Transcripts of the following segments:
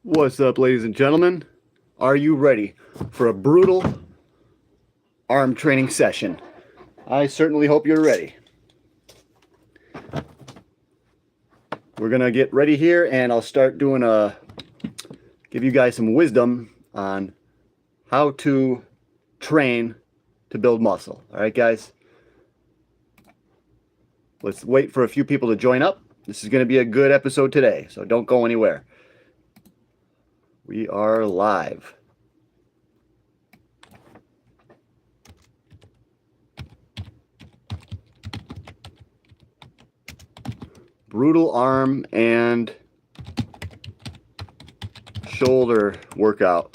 What's up, ladies and gentlemen? Are you ready for a brutal arm training session? I certainly hope you're ready. We're gonna get ready here and I'll start doing give you guys some wisdom on how to train to build muscle. All right, guys? Let's wait for a few people to join up. This is gonna be a good episode today, so don't go anywhere. We are live. Brutal arm and shoulder workout.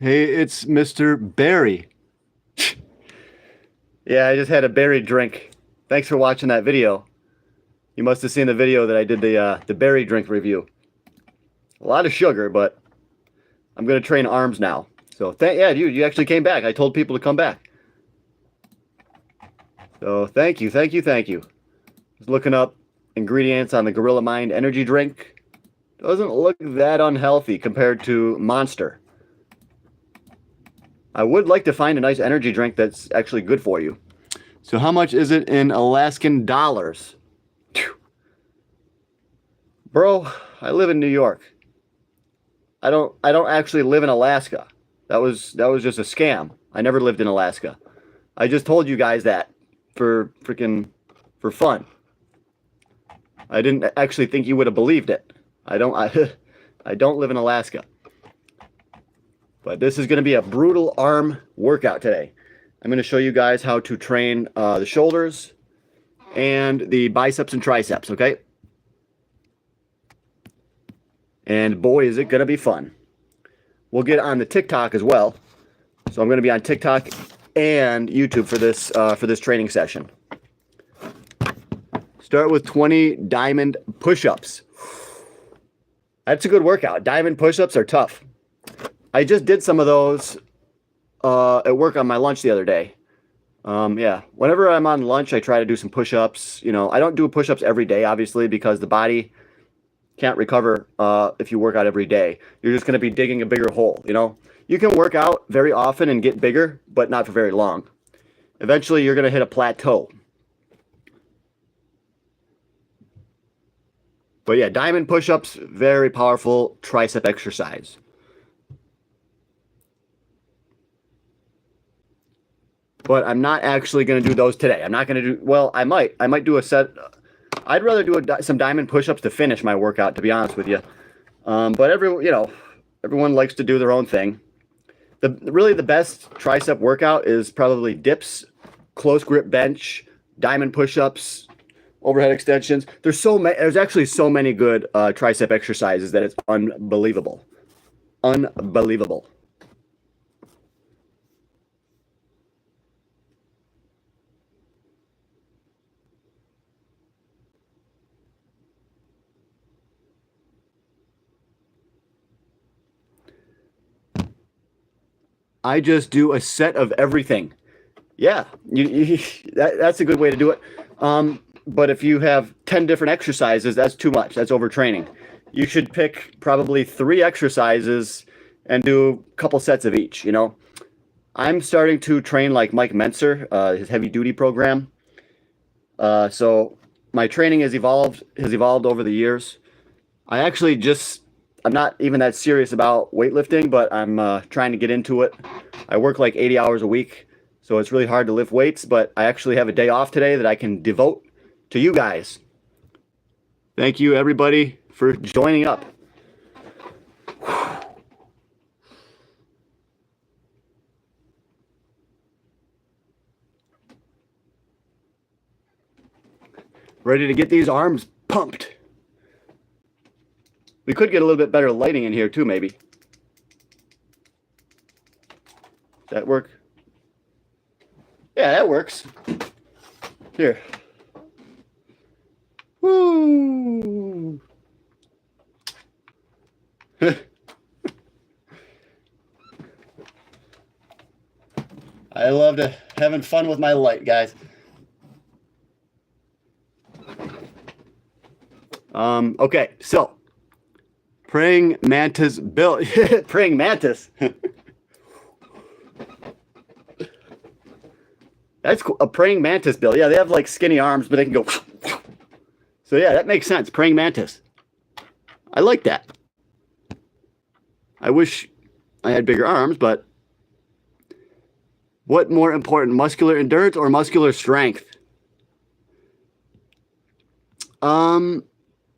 Hey, it's Mr. Berry. Yeah, I just had a berry drink. Thanks for watching that video. You must have seen the video that I did the berry drink review. A lot of sugar, but I'm gonna train arms now. So yeah, you actually came back. I told people to come back. So thank you. Just looking up ingredients on the Gorilla Mind energy drink. Doesn't look that unhealthy compared to Monster. I would like to find a nice energy drink that's actually good for you. So how much is it in Alaskan dollars? Phew. Bro, I live in New York. I don't actually live in Alaska. That was just a scam. I never lived in Alaska. I just told you guys that for fun. I didn't actually think you would have believed it. I don't live in Alaska. But this is going to be a brutal arm workout today. I'm going to show you guys how to train the shoulders and the biceps and triceps, okay? And boy, is it going to be fun. We'll get on the TikTok as well. So I'm going to be on TikTok and YouTube for this training session. Start with 20 diamond push-ups. That's a good workout. Diamond push-ups are tough. I just did some of those at work on my lunch the other day. Yeah, whenever I'm on lunch, I try to do some push-ups. You know, I don't do push-ups every day, obviously, because the body can't recover if you work out every day. You're just going to be digging a bigger hole, you know? You can work out very often and get bigger, but not for very long. Eventually, you're going to hit a plateau. But yeah, diamond push-ups, very powerful tricep exercise. But I'm not actually going to do those today. I'm not going to do, well, I might do a set. I'd rather do some diamond push-ups to finish my workout, to be honest with you. But everyone likes to do their own thing. Really the best tricep workout is probably dips, close grip bench, diamond push-ups, overhead extensions. There's actually so many good tricep exercises that it's unbelievable. Unbelievable. I just do a set of everything. Yeah, that's a good way to do it. But if you have 10 different exercises, that's too much. That's overtraining. You should pick probably 3 exercises and do a couple sets of each, you know. I'm starting to train like Mike Mentzer, his heavy duty program. So my training has evolved over the years. I'm not even that serious about weightlifting, but I'm trying to get into it. I work like 80 hours a week, so it's really hard to lift weights, but I actually have a day off today that I can devote to you guys. Thank you, everybody, for joining up. Ready to get these arms pumped. We could get a little bit better lighting in here too, maybe. That work? Yeah, that works. Here. Woo! I love having fun with my light, guys. Okay, so praying mantis build. Praying mantis. That's cool. A praying mantis build. Yeah, they have like skinny arms, but they can go. So yeah, that makes sense. Praying mantis. I like that. I wish I had bigger arms, but what more important, muscular endurance or muscular strength?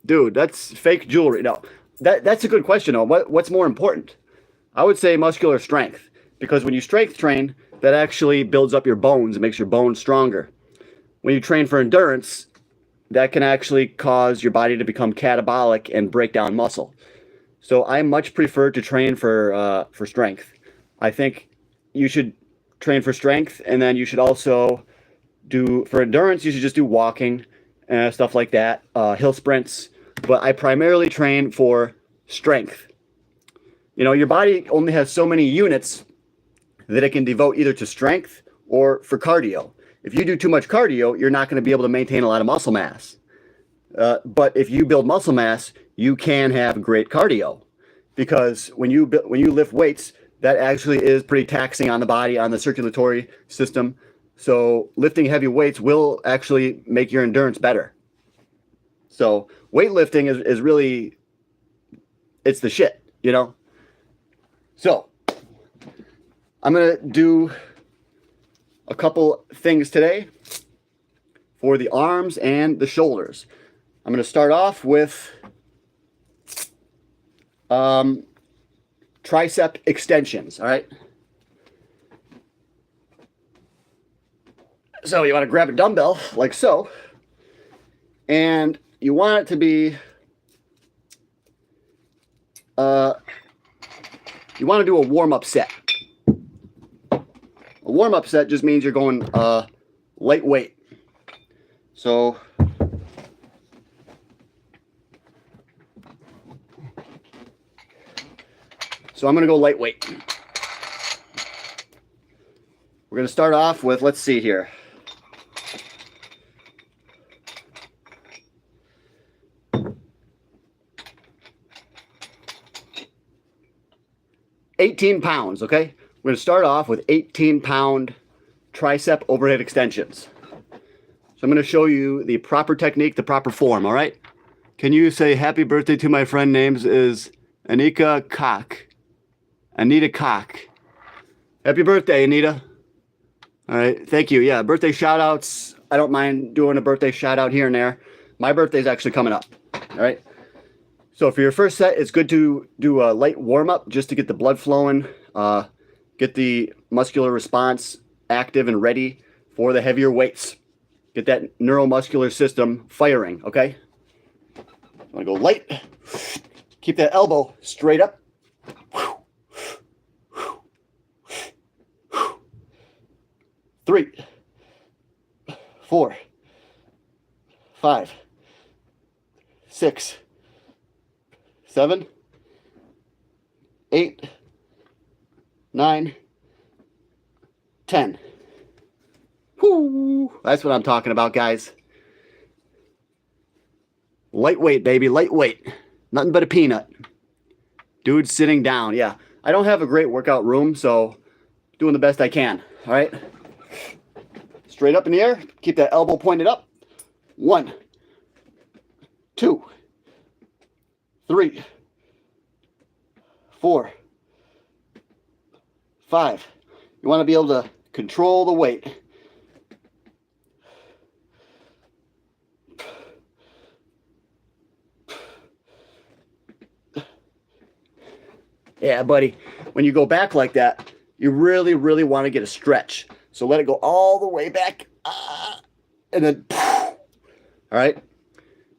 Dude, that's fake jewelry. No, that's a good question though. What's more important? I would say muscular strength, because when you strength train, that actually builds up your bones and makes your bones stronger. When you train for endurance, that can actually cause your body to become catabolic and break down muscle. So I much prefer to train for strength. I think you should train for strength, and then you should also do, for endurance, you should just do walking, stuff like that, hill sprints. But I primarily train for strength. You know, your body only has so many units that it can devote either to strength or for cardio. If you do too much cardio, you're not going to be able to maintain a lot of muscle mass. But if you build muscle mass, you can have great cardio, because when you lift weights, that actually is pretty taxing on the body, on the circulatory system. So lifting heavy weights will actually make your endurance better. So weightlifting is really, it's the shit, you know? So I'm going to do a couple things today for the arms and the shoulders. I'm going to start off with tricep extensions, all right? So you want to grab a dumbbell like so, and you want it to be, you want to do a warm-up set. A warm-up set just means you're going lightweight. So I'm going to go lightweight. We're going to start off with, let's see here. £18, okay? We're going to start off with 18-pound tricep overhead extensions. So I'm going to show you the proper technique, the proper form, all right? Can you say happy birthday to my friend? Names is Anika Koch. Anita Koch. Happy birthday, Anita. All right, thank you. Yeah, birthday shout-outs. I don't mind doing a birthday shout-out here and there. My birthday's actually coming up, all right? So for your first set, it's good to do a light warm-up just to get the blood flowing, get the muscular response active and ready for the heavier weights. Get that neuromuscular system firing, okay? I'm gonna go light. Keep that elbow straight up. 3, 4, 5, 6, 7, 8, 9, 10. Whoo! That's what I'm talking about, guys. Lightweight, baby, lightweight. Nothing but a peanut. Dude sitting down, yeah. I don't have a great workout room, so doing the best I can, all right? Straight up in the air, keep that elbow pointed up. 1, 2, 3, 4, 5. You want to be able to control the weight. Yeah, buddy. When you go back like that, you really, really want to get a stretch. So let it go all the way back. And then, all All right.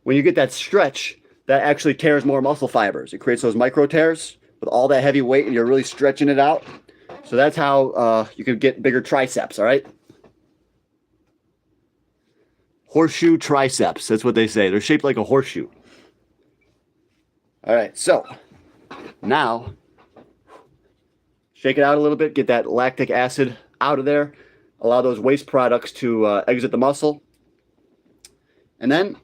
When you get that stretch, that actually tears more muscle fibers. It creates those micro tears with all that heavy weight, and you're really stretching it out. So that's how you can get bigger triceps. All right. Horseshoe triceps. That's what they say. They're shaped like a horseshoe. All right. So now shake it out a little bit. Get that lactic acid out of there. Allow those waste products to exit the muscle. And then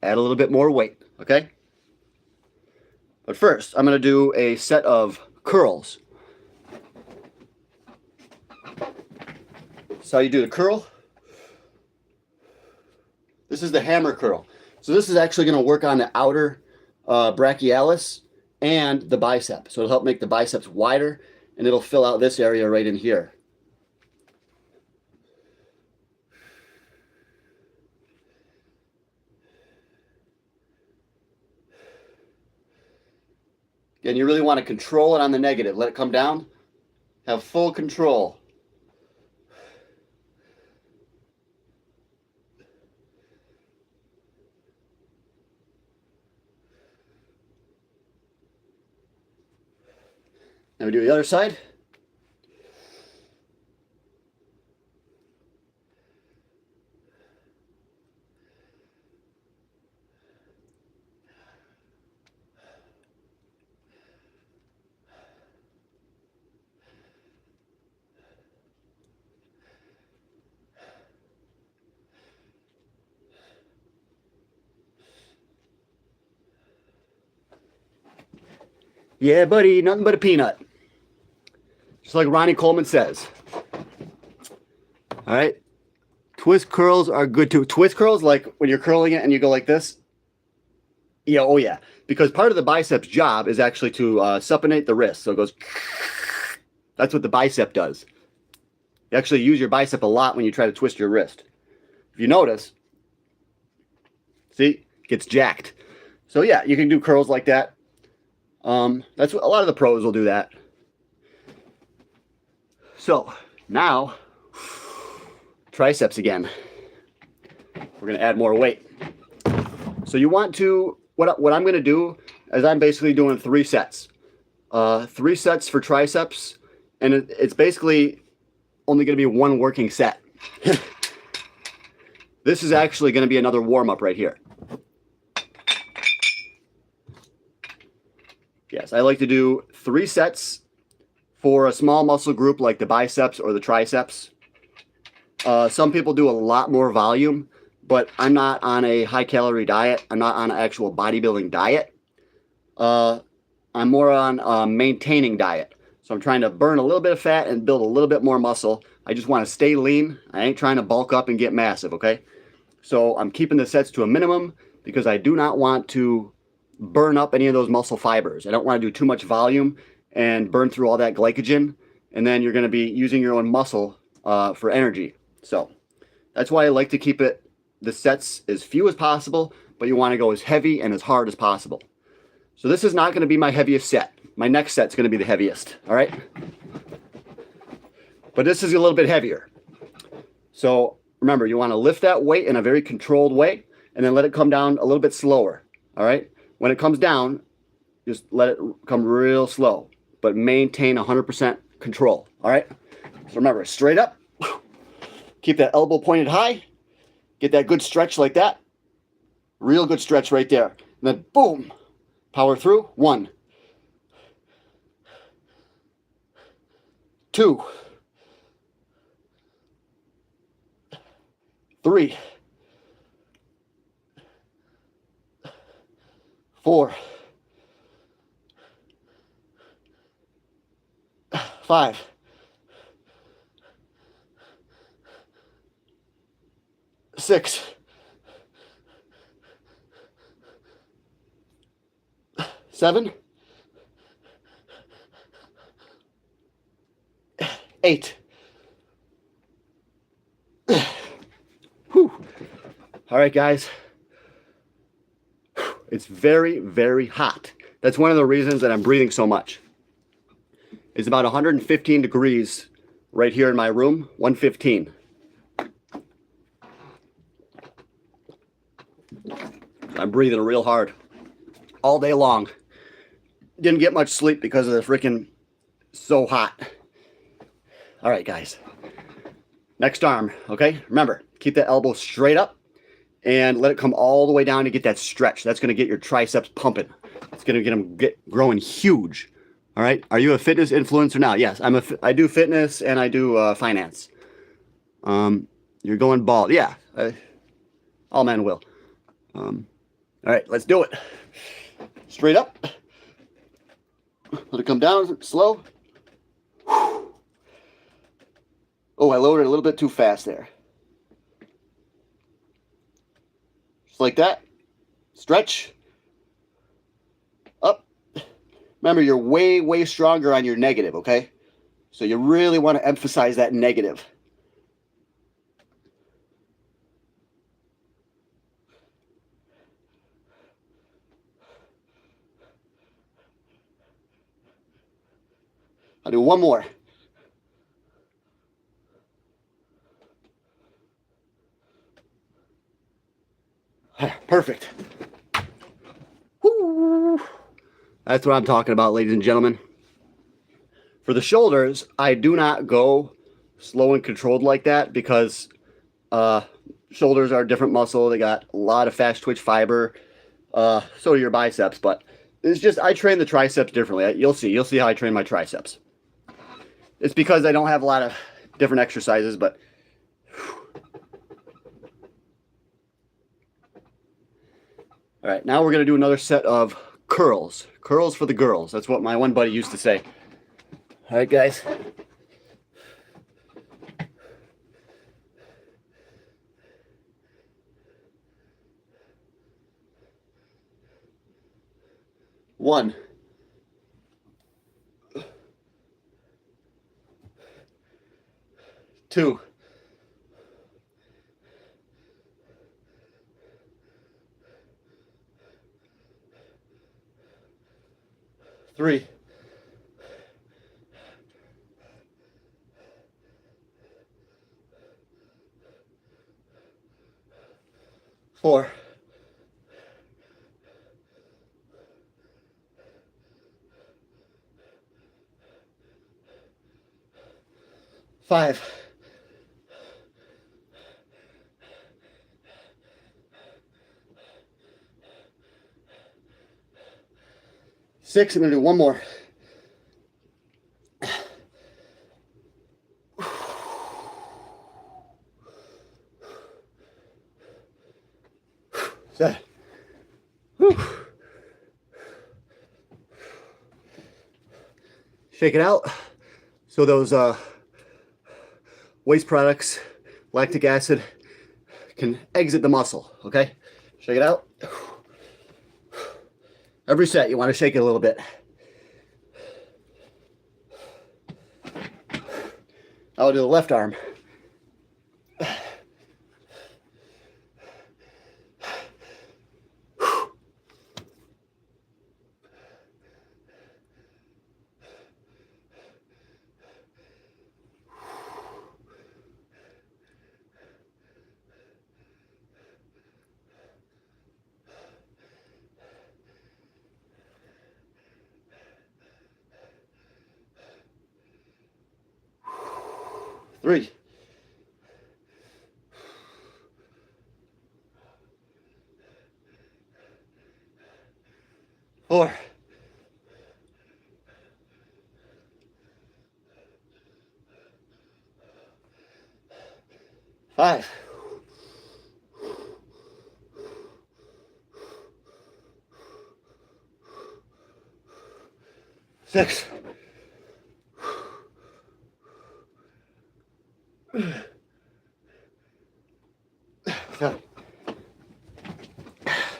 add a little bit more weight, okay? But first, I'm going to do a set of curls. That's how you do the curl. This is the hammer curl. So this is actually going to work on the outer brachialis and the bicep. So it'll help make the biceps wider, and it'll fill out this area right in here. And you really want to control it on the negative. Let it come down. Have full control. Now we do the other side. Yeah, buddy, nothing but a peanut. Just like Ronnie Coleman says. All right. Twist curls are good too. Twist curls, like when you're curling it and you go like this. Yeah, oh yeah. Because part of the biceps job is actually to supinate the wrist. So it goes. That's what the bicep does. You actually use your bicep a lot when you try to twist your wrist. If you notice, see, it gets jacked. So yeah, you can do curls like that. That's what a lot of the pros will do that. So now, triceps again. We're going to add more weight. So you want to, what I'm going to do is I'm basically doing 3 sets. 3 sets for triceps, and it's basically only going to be 1 working set. This is actually going to be another warm-up right here. Yes, I like to do 3 sets for a small muscle group like the biceps or the triceps. Some people do a lot more volume, but I'm not on a high-calorie diet. I'm not on an actual bodybuilding diet. I'm more on a maintaining diet. So I'm trying to burn a little bit of fat and build a little bit more muscle. I just want to stay lean. I ain't trying to bulk up and get massive, okay? So I'm keeping the sets to a minimum because I do not want to burn up any of those muscle fibers. I don't want to do too much volume and burn through all that glycogen, and then you're going to be using your own muscle for energy. So that's why I like to keep the sets as few as possible, but you want to go as heavy and as hard as possible. So this is not going to be my heaviest set. My next set's going to be the heaviest, all right? But this is a little bit heavier. So remember, you want to lift that weight in a very controlled way, and then let it come down a little bit slower, all right? When it comes down, just let it come real slow, but maintain 100% control, all right? So remember, straight up, keep that elbow pointed high, get that good stretch like that, real good stretch right there, and then boom, power through. 1, 2, 3, 4, 5, 6, 7, 8. Whew. All right, guys. It's very, very hot. That's one of the reasons that I'm breathing so much. It's about 115 degrees right here in my room, 115. I'm breathing real hard all day long. Didn't get much sleep because of the freaking so hot. All right, guys. Next arm, okay? Remember, keep that elbow straight up and let it come all the way down to get that stretch. That's going to get your triceps pumping. It's going to get them growing huge. All right? Are you a fitness influencer now? Yes, I do fitness and I do finance. You're going bald. Yeah, all men will. All right, let's do it. Straight up. Let it come down slow. Oh, I lowered it a little bit too fast there. Just like that. Stretch. Up. Remember, you're way, way stronger on your negative, okay? So you really want to emphasize that negative. I'll do one more. Perfect. Woo. That's what I'm talking about, ladies and gentlemen. For the shoulders, I do not go slow and controlled like that because shoulders are a different muscle. They got a lot of fast twitch fiber. So do your biceps, but it's just I train the triceps differently. You'll see how I train my triceps. It's because I don't have a lot of different exercises, but all right, now we're going to do another set of curls. Curls for the girls. That's what my one buddy used to say. All right, guys. One. Two. Three. Four. Five. Six. I'm going to do one more. 7. Whew. Shake it out so those waste products, lactic acid, can exit the muscle, okay? Shake it out. Every set, you want to shake it a little bit. I'll do the left arm. Three. Four. Five. Six.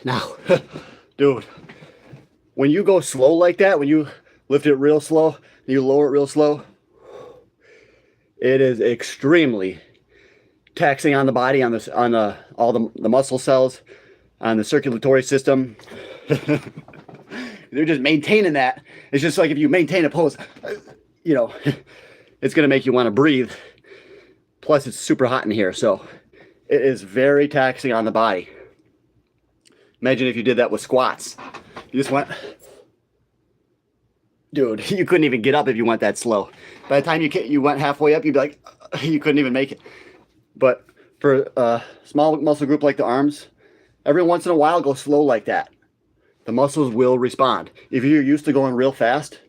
Now, dude, when you go slow like that, when you lift it real slow, and you lower it real slow, it is extremely taxing on the body, on this, on all the muscle cells, on the circulatory system. They're just maintaining that. It's just like if you maintain a pose, you know, it's gonna make you want to breathe. Plus, it's super hot in here, so it is very taxing on the body. Imagine if you did that with squats. You just went, dude, you couldn't even get up if you went that slow. By the time you went halfway up, you'd be like, you couldn't even make it. But for a small muscle group like the arms, every once in a while, go slow like that. The muscles will respond. If you're used to going real fast,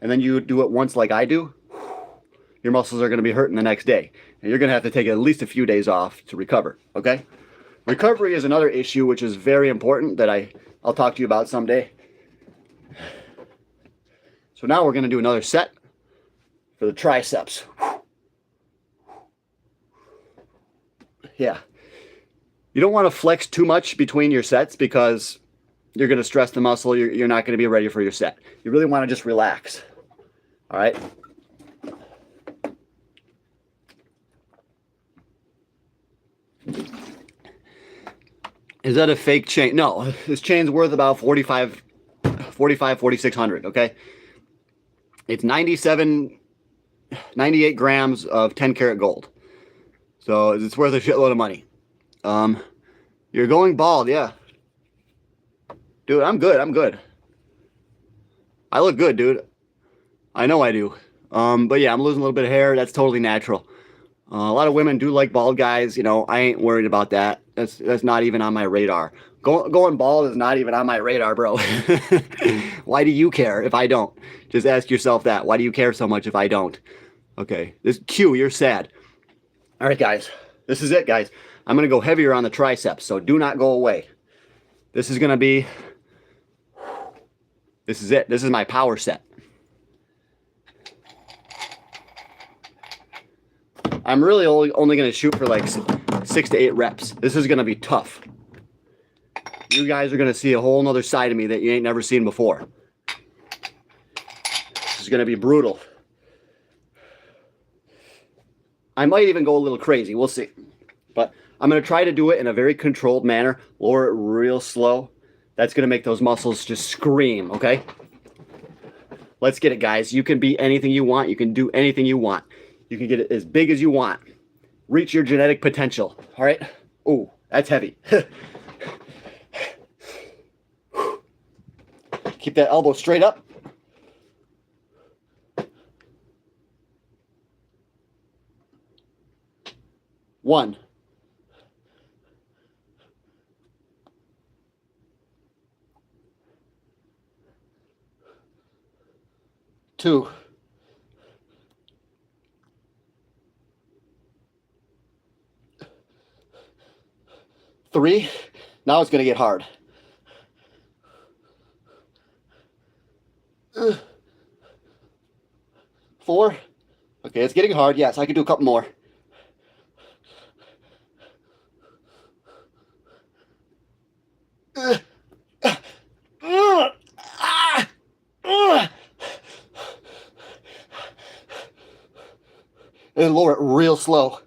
and then you do it once like I do, your muscles are going to be hurting the next day. And you're going to have to take at least a few days off to recover, okay? Recovery is another issue which is very important that I'll talk to you about someday. So now we're going to do another set for the triceps. Yeah. You don't want to flex too much between your sets because you're going to stress the muscle. You're not going to be ready for your set. You really want to just relax. All right? Is that a fake chain? No, this chain's worth about 4,600, okay? It's 98 grams of 10 karat gold. So it's worth a shitload of money. You're going bald, yeah. Dude, I'm good. I look good, dude. I know I do. But yeah, I'm losing a little bit of hair. That's totally natural. A lot of women do like bald guys. You know, I ain't worried about that. That's not even on my radar. Going bald is not even on my radar, bro. Why do you care if I don't? Just ask yourself that. Why do you care so much if I don't? Okay, this Q, you're sad. All right, guys. This is it, guys. I'm going to go heavier on the triceps, so do not go away. This is going to be... This is it. This is my power set. I'm really only going to shoot for like 6 to 8 reps. This is going to be tough. You guys are going to see a whole nother side of me that you ain't never seen before. This is going to be brutal. I might even go a little crazy. We'll see. But I'm going to try to do it in a very controlled manner. Lower it real slow. That's going to make those muscles just scream, okay? Let's get it, guys. You can be anything you want. You can do anything you want. You can get it as big as you want. Reach your genetic potential, all right? Ooh, that's heavy. Keep that elbow straight up. One. Two. Three. Now it's going to get hard. Four. Okay, it's getting hard. Yes, I can do a couple more. And lower it real slow.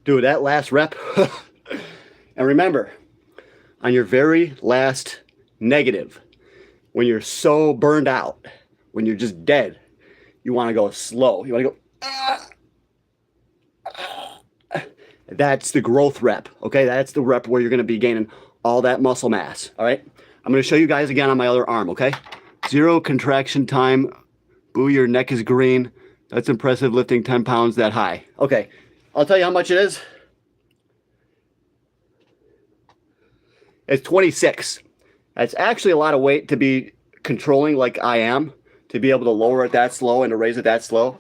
Dude, that last rep. And remember, on your very last negative, when you're so burned out, when you're just dead, you want to go slow. You want to go. That's the growth rep, okay? That's the rep where you're going to be gaining all that muscle mass, all right? I'm going to show you guys again on my other arm, okay? 0 contraction time. Boo, your neck is green. That's impressive, lifting 10 pounds that high. Okay, I'll tell you how much it is. It's 26. That's actually a lot of weight to be controlling like I am, to be able to lower it that slow and to raise it that slow.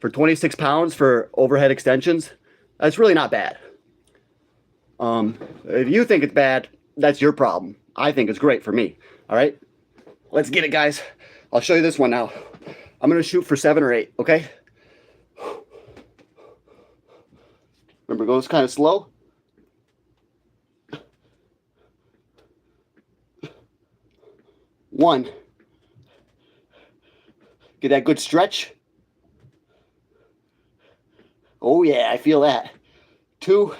For 26 pounds for overhead extensions, that's really not bad. If you think it's bad, that's your problem. I think it's great for me, all right? Let's get it, guys. I'll show you this one now. I'm going to shoot for 7 or 8, okay? Remember, goes kind of slow. One. Get that good stretch. Oh yeah, I feel that. 2.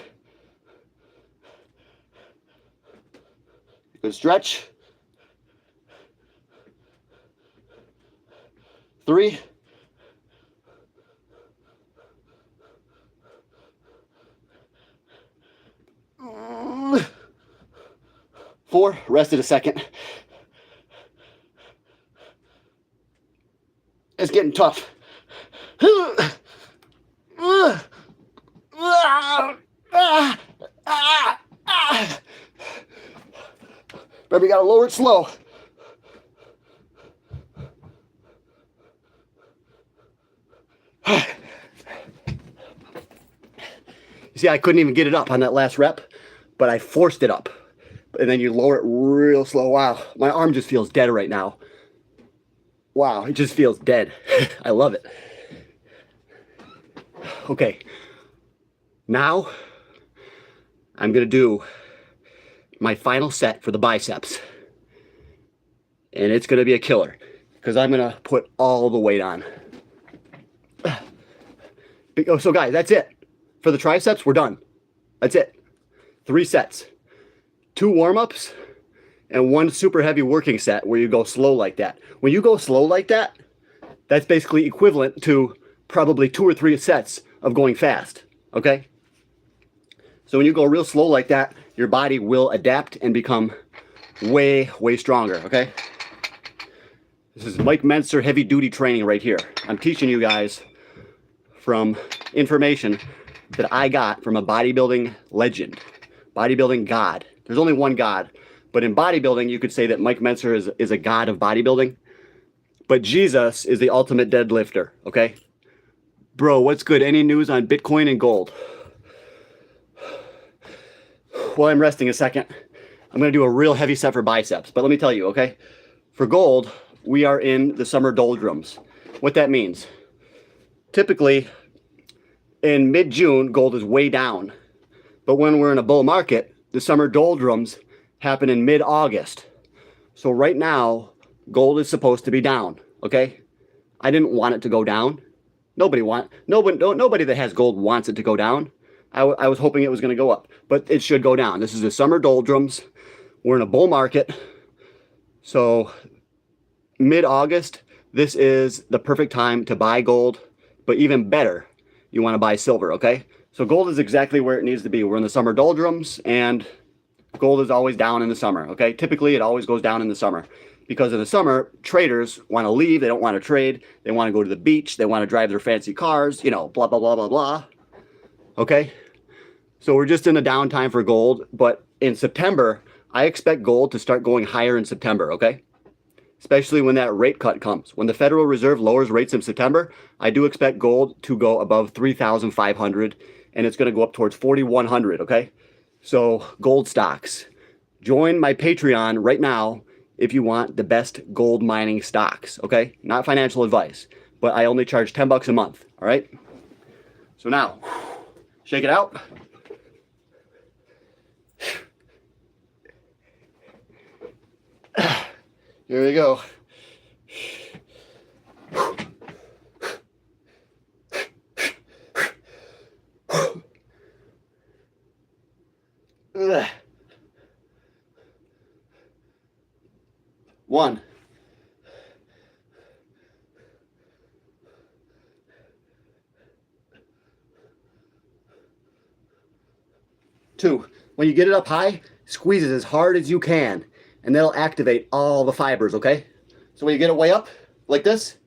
Good stretch. 3. 4, rested a second. It's getting tough. Remember, you gotta lower it slow. You see, I couldn't even get it up on that last rep, but I forced it up. And then you lower it real slow. Wow, my arm just feels dead right now. Wow, it just feels dead. I love it. Okay, now I'm gonna do my final set for the biceps. And it's gonna be a killer because I'm gonna put all the weight on. So guys, that's it. For the triceps, we're done. That's it. 3 sets. 2 warm-ups and 1 super heavy working set where you go slow like that. When you go slow like that, that's basically equivalent to probably 2 or 3 sets of going fast, okay? So when you go real slow like that, your body will adapt and become way, way stronger, okay? This is Mike Mentzer heavy duty training right here. I'm teaching you guys from information that I got from a bodybuilding legend, bodybuilding god. There's only one god, but in bodybuilding, you could say that Mike Mentzer is a god of bodybuilding, but Jesus is the ultimate deadlifter, okay? Bro, what's good? Any news on Bitcoin and gold? Well, I'm resting a second. I'm gonna do a real heavy set for biceps, but let me tell you, okay? For gold, we are in the summer doldrums. What that means, typically in mid-June, gold is way down. But when we're in a bull market, the summer doldrums happen in mid-August. So right now, gold is supposed to be down, okay? I didn't want it to go down. Nobody that has gold wants it to go down. I was hoping it was going to go up, but it should go down. This is the summer doldrums. We're in a bull market. So mid-August, this is the perfect time to buy gold, but even better, you want to buy silver, okay? So gold is exactly where it needs to be. We're in the summer doldrums, and gold is always down in the summer, okay? Typically, it always goes down in the summer because in the summer, traders want to leave. They don't want to trade. They want to go to the beach. They want to drive their fancy cars, you know, blah, blah, blah, blah, blah, okay? So we're just in a downtime for gold, but in September, I expect gold to start going higher in September, okay? Especially when that rate cut comes. When the Federal Reserve lowers rates in September, I do expect gold to go above 3,500, and it's going to go up towards 4,100, okay? So gold stocks. Join my Patreon right now if you want the best gold mining stocks, okay? Not financial advice, but I only charge 10 bucks a month, all right? So now, shake it out. Here we go. One. Two. When you get it up high, squeeze it as hard as you can, and that'll activate all the fibers, okay? So when you get it way up, like this,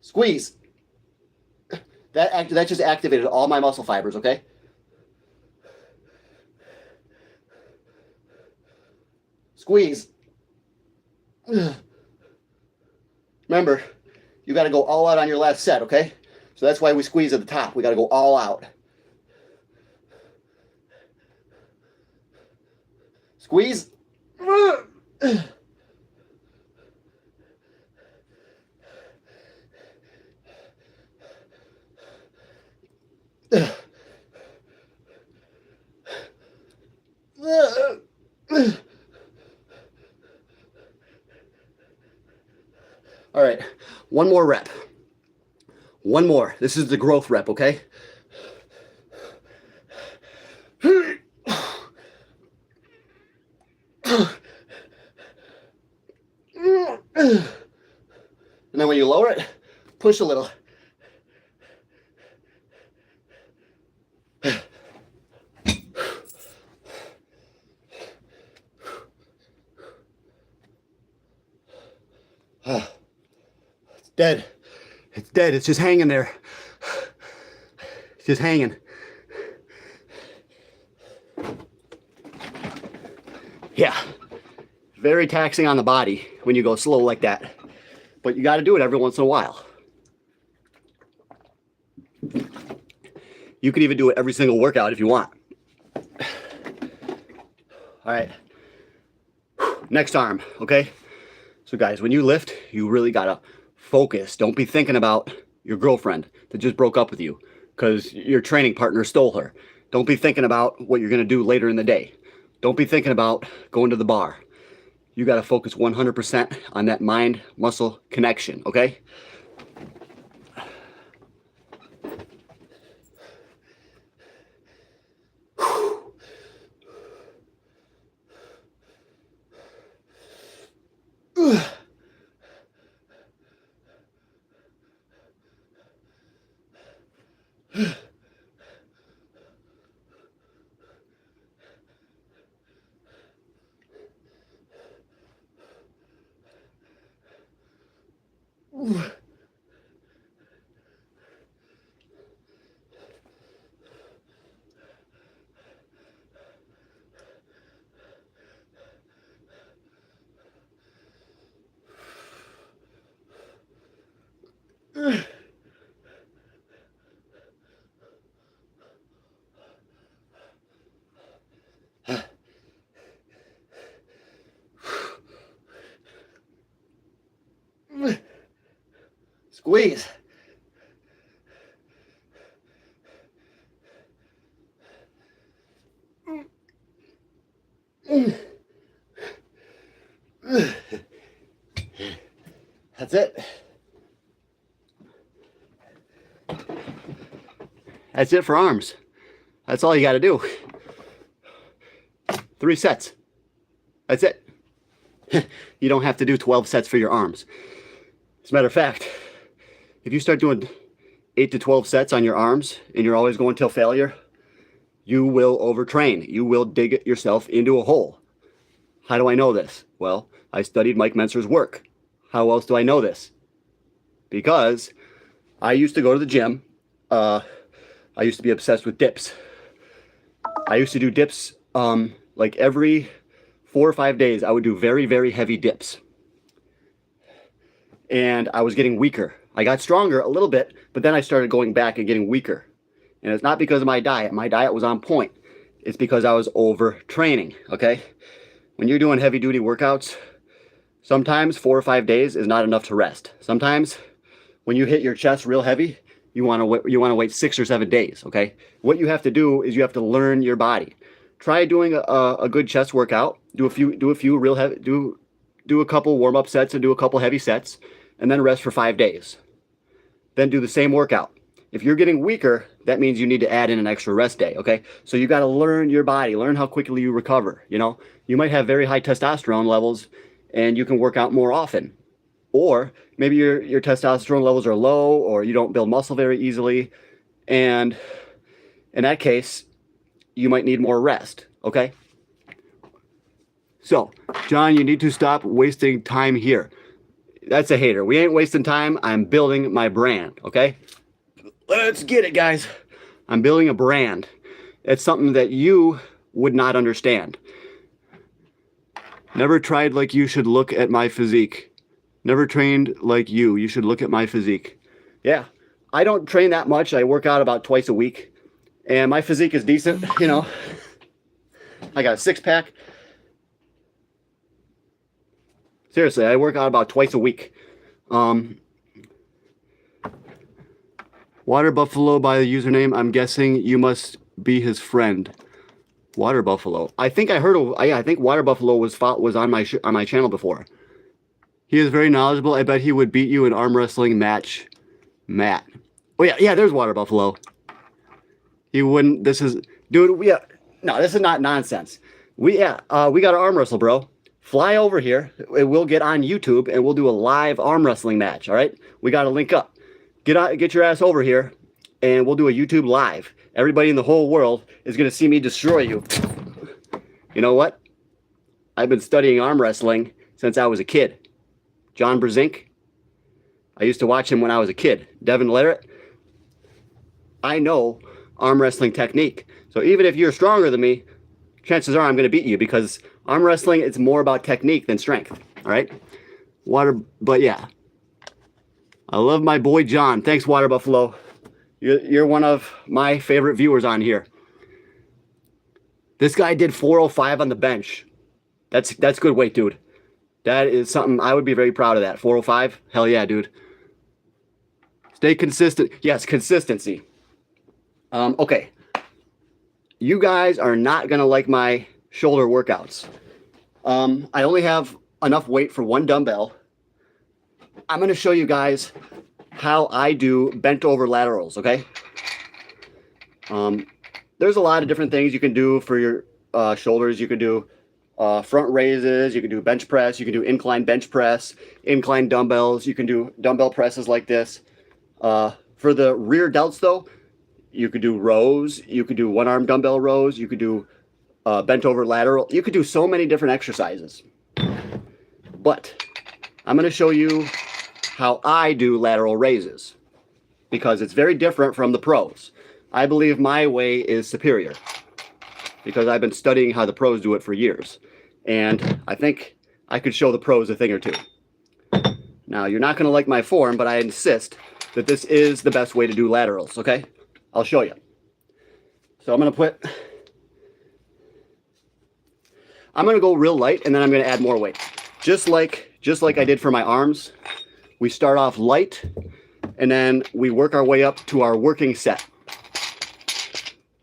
squeeze. That just activated all my muscle fibers, okay? Squeeze. Remember, you got to go all out on your last set, okay? So that's why we squeeze at the top. We got to go all out. Squeeze. All right, one more rep. One more. This is the growth rep, okay? And then when you lower it, push a little. It's dead. It's dead. It's just hanging there. It's just hanging. Yeah. Very taxing on the body when you go slow like that. But you got to do it every once in a while. You could even do it every single workout if you want. All right. Next arm, okay? So guys, when you lift, you really got to focus. Don't be thinking about your girlfriend that just broke up with you because your training partner stole her. Don't be thinking about what you're going to do later in the day. Don't be thinking about going to the bar. You got to focus 100% on that mind-muscle connection, okay? Squeeze. That's it. That's it for arms. That's all you got to do. 3 sets. That's it. You don't have to do 12 sets for your arms. As a matter of fact, if you start doing 8 to 12 sets on your arms and you're always going till failure, you will overtrain. You will dig yourself into a hole. How do I know this? Well, I studied Mike Mentzer's work. How else do I know this? Because I used to go to the gym. I used to be obsessed with dips. I used to do dips like every 4 or 5 days. I would do very, very heavy dips. And I was getting weaker. I got stronger a little bit, but then I started going back and getting weaker. And it's not because of my diet. My diet was on point. It's because I was overtraining, okay? When you're doing heavy duty workouts, sometimes 4 or 5 days is not enough to rest. Sometimes when you hit your chest real heavy, you want to wait 6 or 7 days, okay? What you have to do is you have to learn your body. Try doing a good chest workout. Do a few real heavy, do a couple warm-up sets and do a couple heavy sets, and then rest for 5 days. Then do the same workout. If you're getting weaker, that means you need to add in an extra rest day, okay? So you got to learn your body, learn how quickly you recover, you know? You might have very high testosterone levels and you can work out more often. Or maybe your testosterone levels are low or you don't build muscle very easily. And in that case, you might need more rest, okay? So, John, you need to stop wasting time here. That's a hater. We ain't wasting time. I'm building my brand, okay? Let's get it, guys. I'm building a brand. It's something that you would not understand. Never tried like you should look at my physique. Never trained like you. You should look at my physique. Yeah, I don't train that much. I work out about twice a week. And my physique is decent, you know. I got a 6-pack. Seriously, I work out about twice a week. Water Buffalo by the username. I'm guessing you must be his friend. Water Buffalo. I think I heard of. I think Water Buffalo was on my channel before. He is very knowledgeable. I bet he would beat you in arm wrestling match. Matt. Oh yeah. There's Water Buffalo. He wouldn't. This is, dude. Yeah. No, this is not nonsense. We got an arm wrestle, bro. Fly over here. We'll get on YouTube and we'll do a live arm wrestling match. All right. We got to link up. Get your ass over here, and we'll do a YouTube live. Everybody in the whole world is going to see me destroy you. You know what? I've been studying arm wrestling since I was a kid. John Brzezinski, I used to watch him when I was a kid. Devin Larrett. I know arm wrestling technique. So even if you're stronger than me, chances are I'm going to beat you because arm wrestling, it's more about technique than strength. All right? But yeah. I love my boy John. Thanks, Water Buffalo. You're one of my favorite viewers on here. This guy did 405 on the bench. That's good weight, dude. That is something I would be very proud of that. 405? Hell yeah, dude. Stay consistent. Yes, consistency. Okay. You guys are not going to like my shoulder workouts. I only have enough weight for one dumbbell. I'm going to show you guys how I do bent over laterals, okay? There's a lot of different things you can do for your shoulders. You can do front raises, you can do bench press, you can do incline bench press, incline dumbbells, you can do dumbbell presses like this. For the rear delts though, you could do rows, you could do one arm dumbbell rows, you could do bent over lateral, you could do so many different exercises. But I'm going to show you how I do lateral raises because it's very different from the pros. I believe my way is superior because I've been studying how the pros do it for years. And I think I could show the pros a thing or two. Now, you're not going to like my form, but I insist that this is the best way to do laterals, okay? I'll show you. So I'm going to go real light, and then I'm going to add more weight. Just like I did for my arms, we start off light, and then we work our way up to our working set.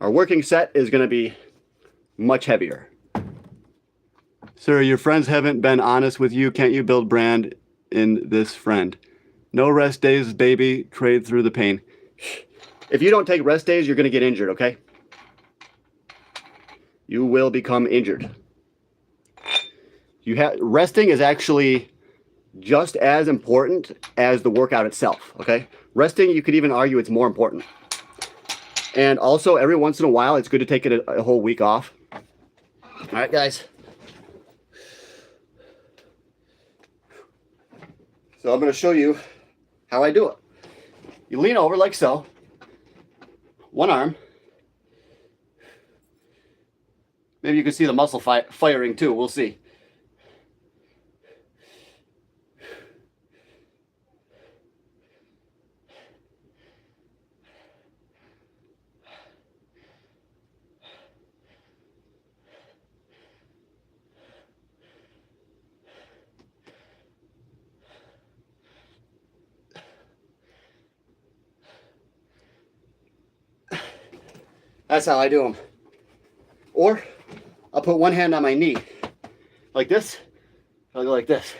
Our working set is going to be much heavier. Sir, your friends haven't been honest with you. Can't you build brand in this friend? No rest days, baby. Trade through the pain. If you don't take rest days, you're going to get injured, okay? You will become injured. Resting is actually just as important as the workout itself, okay? Resting, you could even argue it's more important. And also, every once in a while, it's good to take it a whole week off. All right, guys. So I'm going to show you how I do it. You lean over like so. One arm. Maybe you can see the muscle firing too. We'll see. That's how I do them. Or I'll put one hand on my knee like this. I'll go like this.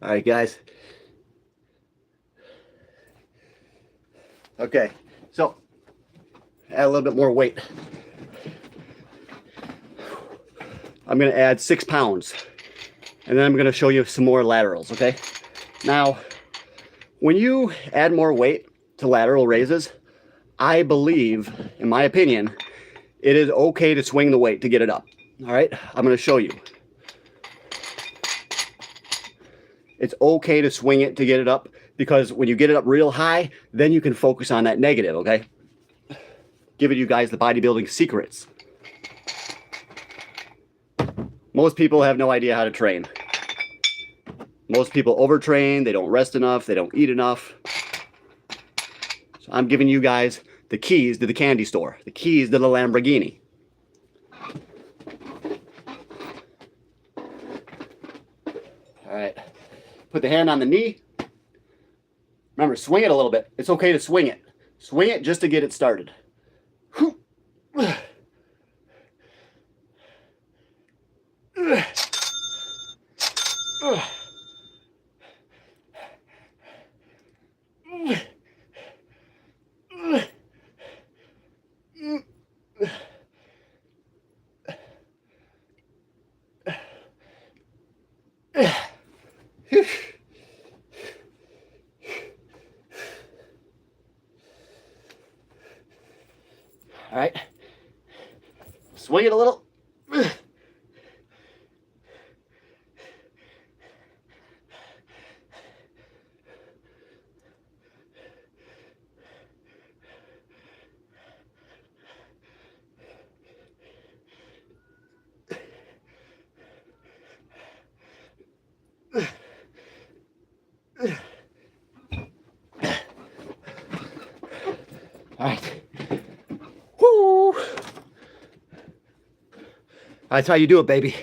All right, guys. Okay, so add a little bit more weight. I'm going to add 6 pounds, and then I'm going to show you some more laterals, okay? Now, when you add more weight to lateral raises, I believe, in my opinion, it is okay to swing the weight to get it up. All right, I'm going to show you. It's okay to swing it to get it up because when you get it up real high, then you can focus on that negative, okay? Giving you guys the bodybuilding secrets. Most people have no idea how to train. Most people overtrain, they don't rest enough, they don't eat enough. So I'm giving you guys the keys to the candy store, the keys to the Lamborghini. All right, put the hand on the knee, Remember, swing it a little bit. It's okay to swing it. Swing it just to get it started. All right. Swing it a little. All right. Woo! That's how you do it, baby.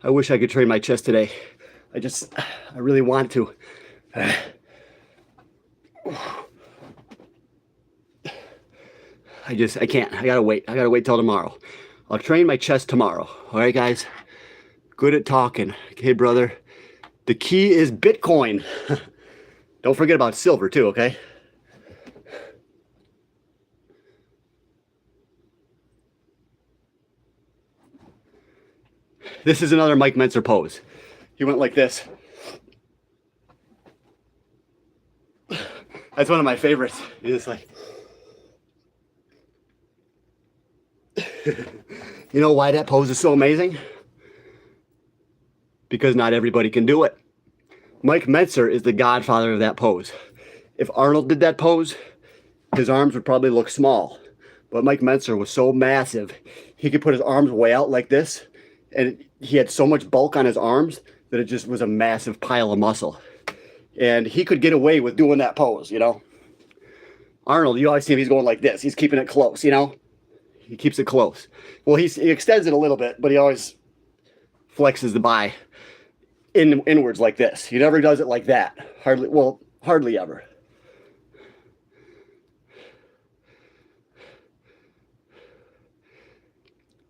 I wish I could train my chest today. I really want to. I can't. I gotta wait. I gotta wait till tomorrow. I'll train my chest tomorrow. All right, guys? Good at talking. Okay, brother? The key is Bitcoin. Don't forget about silver, too, okay? This is another Mike Mentzer pose. He went like this. That's one of my favorites. He's just like... You know why that pose is so amazing? Because not everybody can do it. Mike Mentzer is the godfather of that pose. If Arnold did that pose, his arms would probably look small. But Mike Mentzer was so massive, he could put his arms way out like this, and he had so much bulk on his arms that it just was a massive pile of muscle. And he could get away with doing that pose, you know? Arnold, you always see him, he's going like this. He's keeping it close, you know? He keeps it close. Well, he extends it a little bit, but he always flexes the bi inwards like this. He never does it like that. Hardly ever.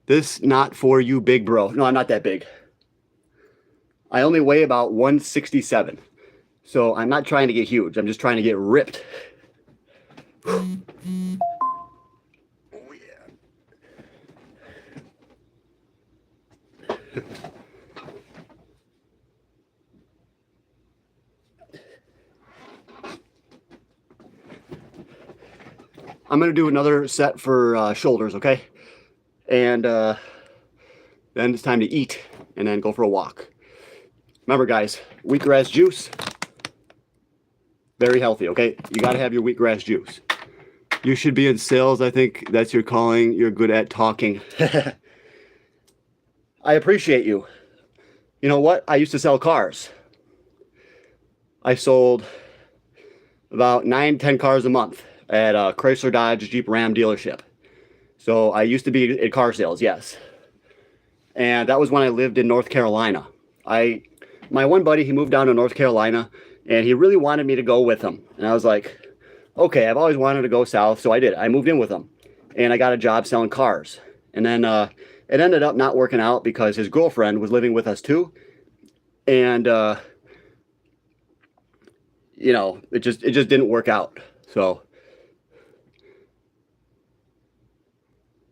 This not for you, big bro. No, I'm not that big. I only weigh about 167. So I'm not trying to get huge. I'm just trying to get ripped. Oh, yeah. I'm going to do another set for shoulders, okay? And then it's time to eat and then go for a walk. Remember, guys, wheatgrass juice, very healthy, okay? You got to have your wheatgrass juice. You should be in sales. I think that's your calling. You're good at talking. I appreciate you. You know what? I used to sell cars. I sold about 9-10 cars a month at a Chrysler, Dodge, Jeep, Ram dealership. So I used to be in car sales, yes. And that was when I lived in North Carolina. My one buddy, he moved down to North Carolina, and he really wanted me to go with him. And I was like, okay, I've always wanted to go south, so I did. I moved in with him, and I got a job selling cars. And then it ended up not working out because his girlfriend was living with us too. And, you know, it just didn't work out. So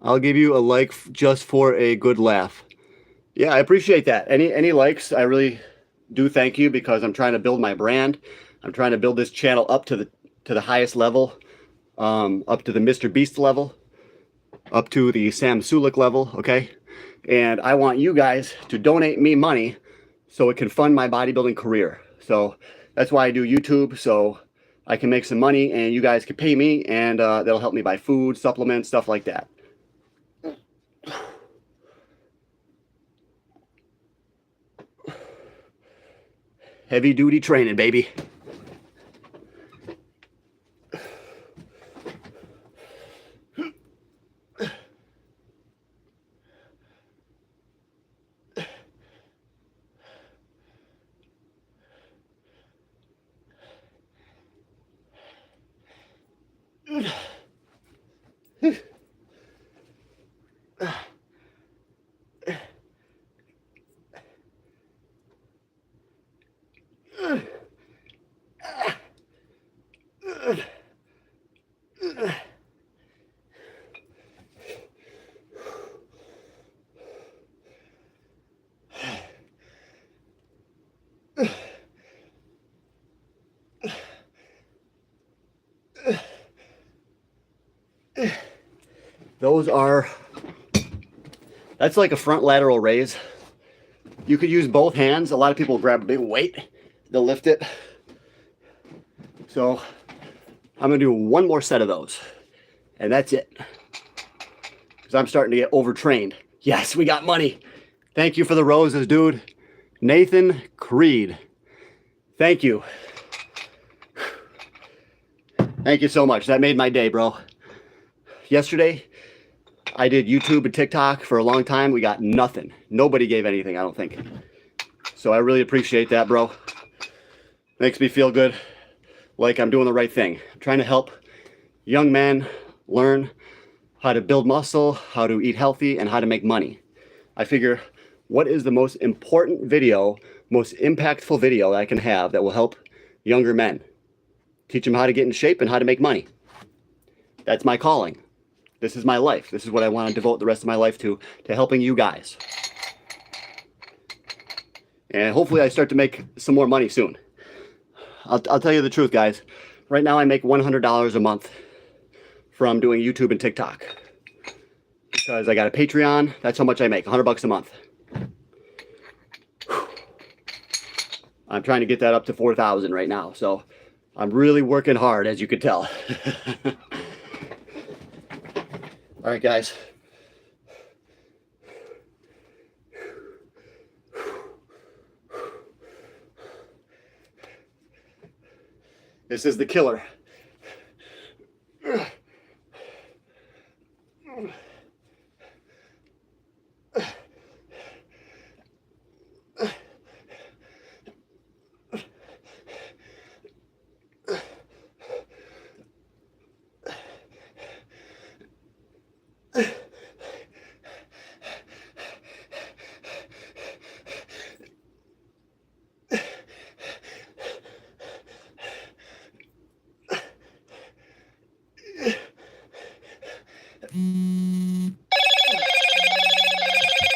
I'll give you a like just for a good laugh. Yeah, I appreciate that. Any likes, I really do thank you, because I'm trying to build my brand. I'm trying to build this channel up to the highest level, up to the Mr. Beast level, up to the Sam Sulik level, okay? And I want you guys to donate me money so it can fund my bodybuilding career. So that's why I do YouTube, so I can make some money and you guys can pay me, and that'll help me buy food, supplements, stuff like that. Heavy duty training, baby. That's like a front lateral raise. You could use both hands. A lot of people grab a big weight, they'll lift it. So I'm gonna do one more set of those, and that's it. Because I'm starting to get overtrained. Yes, we got money. Thank you for the roses, dude. Nathan Creed. Thank you. Thank you so much. That made my day, bro. Yesterday, I did YouTube and TikTok for a long time. We got nothing. Nobody gave anything, I don't think. So I really appreciate that, bro. Makes me feel good, like I'm doing the right thing. I'm trying to help young men learn how to build muscle, how to eat healthy, and how to make money. I figure, what is the most important video, most impactful video I can have that will help younger men? Teach them how to get in shape and how to make money. That's my calling. This is my life. This is what I want to devote the rest of my life to helping you guys. And hopefully I start to make some more money soon. I'll tell you the truth, guys. Right now I make $100 a month from doing YouTube and TikTok. Because I got a Patreon, that's how much I make, $100 a month. I'm trying to get that up to 4,000 right now, so I'm really working hard, as you could tell. All right, guys. This is the killer.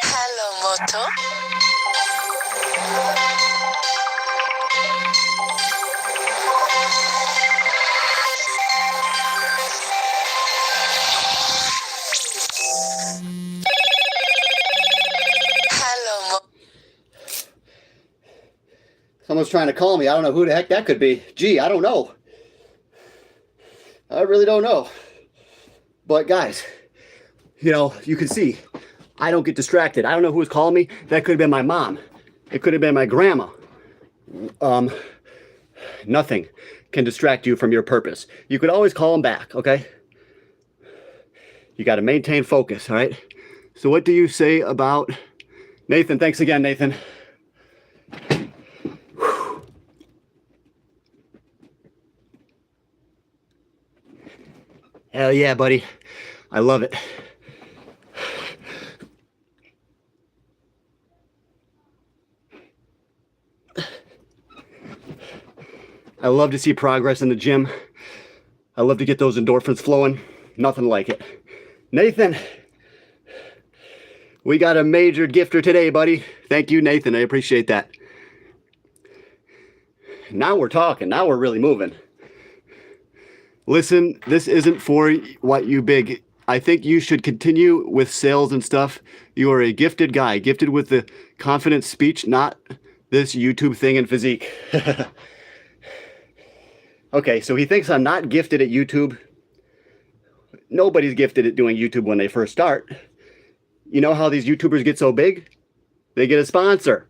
Hello, Moto. Hello, Moto. Someone's trying to call me. I don't know who the heck that could be. Gee, I don't know. I really don't know. But guys, you know, you can see, I don't get distracted. I don't know who was calling me. That could have been my mom. It could have been my grandma. Nothing can distract you from your purpose. You could always call them back, okay? You got to maintain focus, all right? So what do you say about Nathan? Thanks again, Nathan. Hell yeah, buddy. I love it. I love to see progress in the gym. I love to get those endorphins flowing. Nothing like it. Nathan, we got a major gifter today, buddy. Thank you, Nathan. I appreciate that. Now we're talking. Now we're really moving. Listen, this isn't for what you big. I think you should continue with sales and stuff. You are a gifted guy, gifted with the confident speech, not this YouTube thing and physique. Okay, so he thinks I'm not gifted at YouTube. Nobody's gifted at doing YouTube when they first start. You know how these YouTubers get so big? They get a sponsor.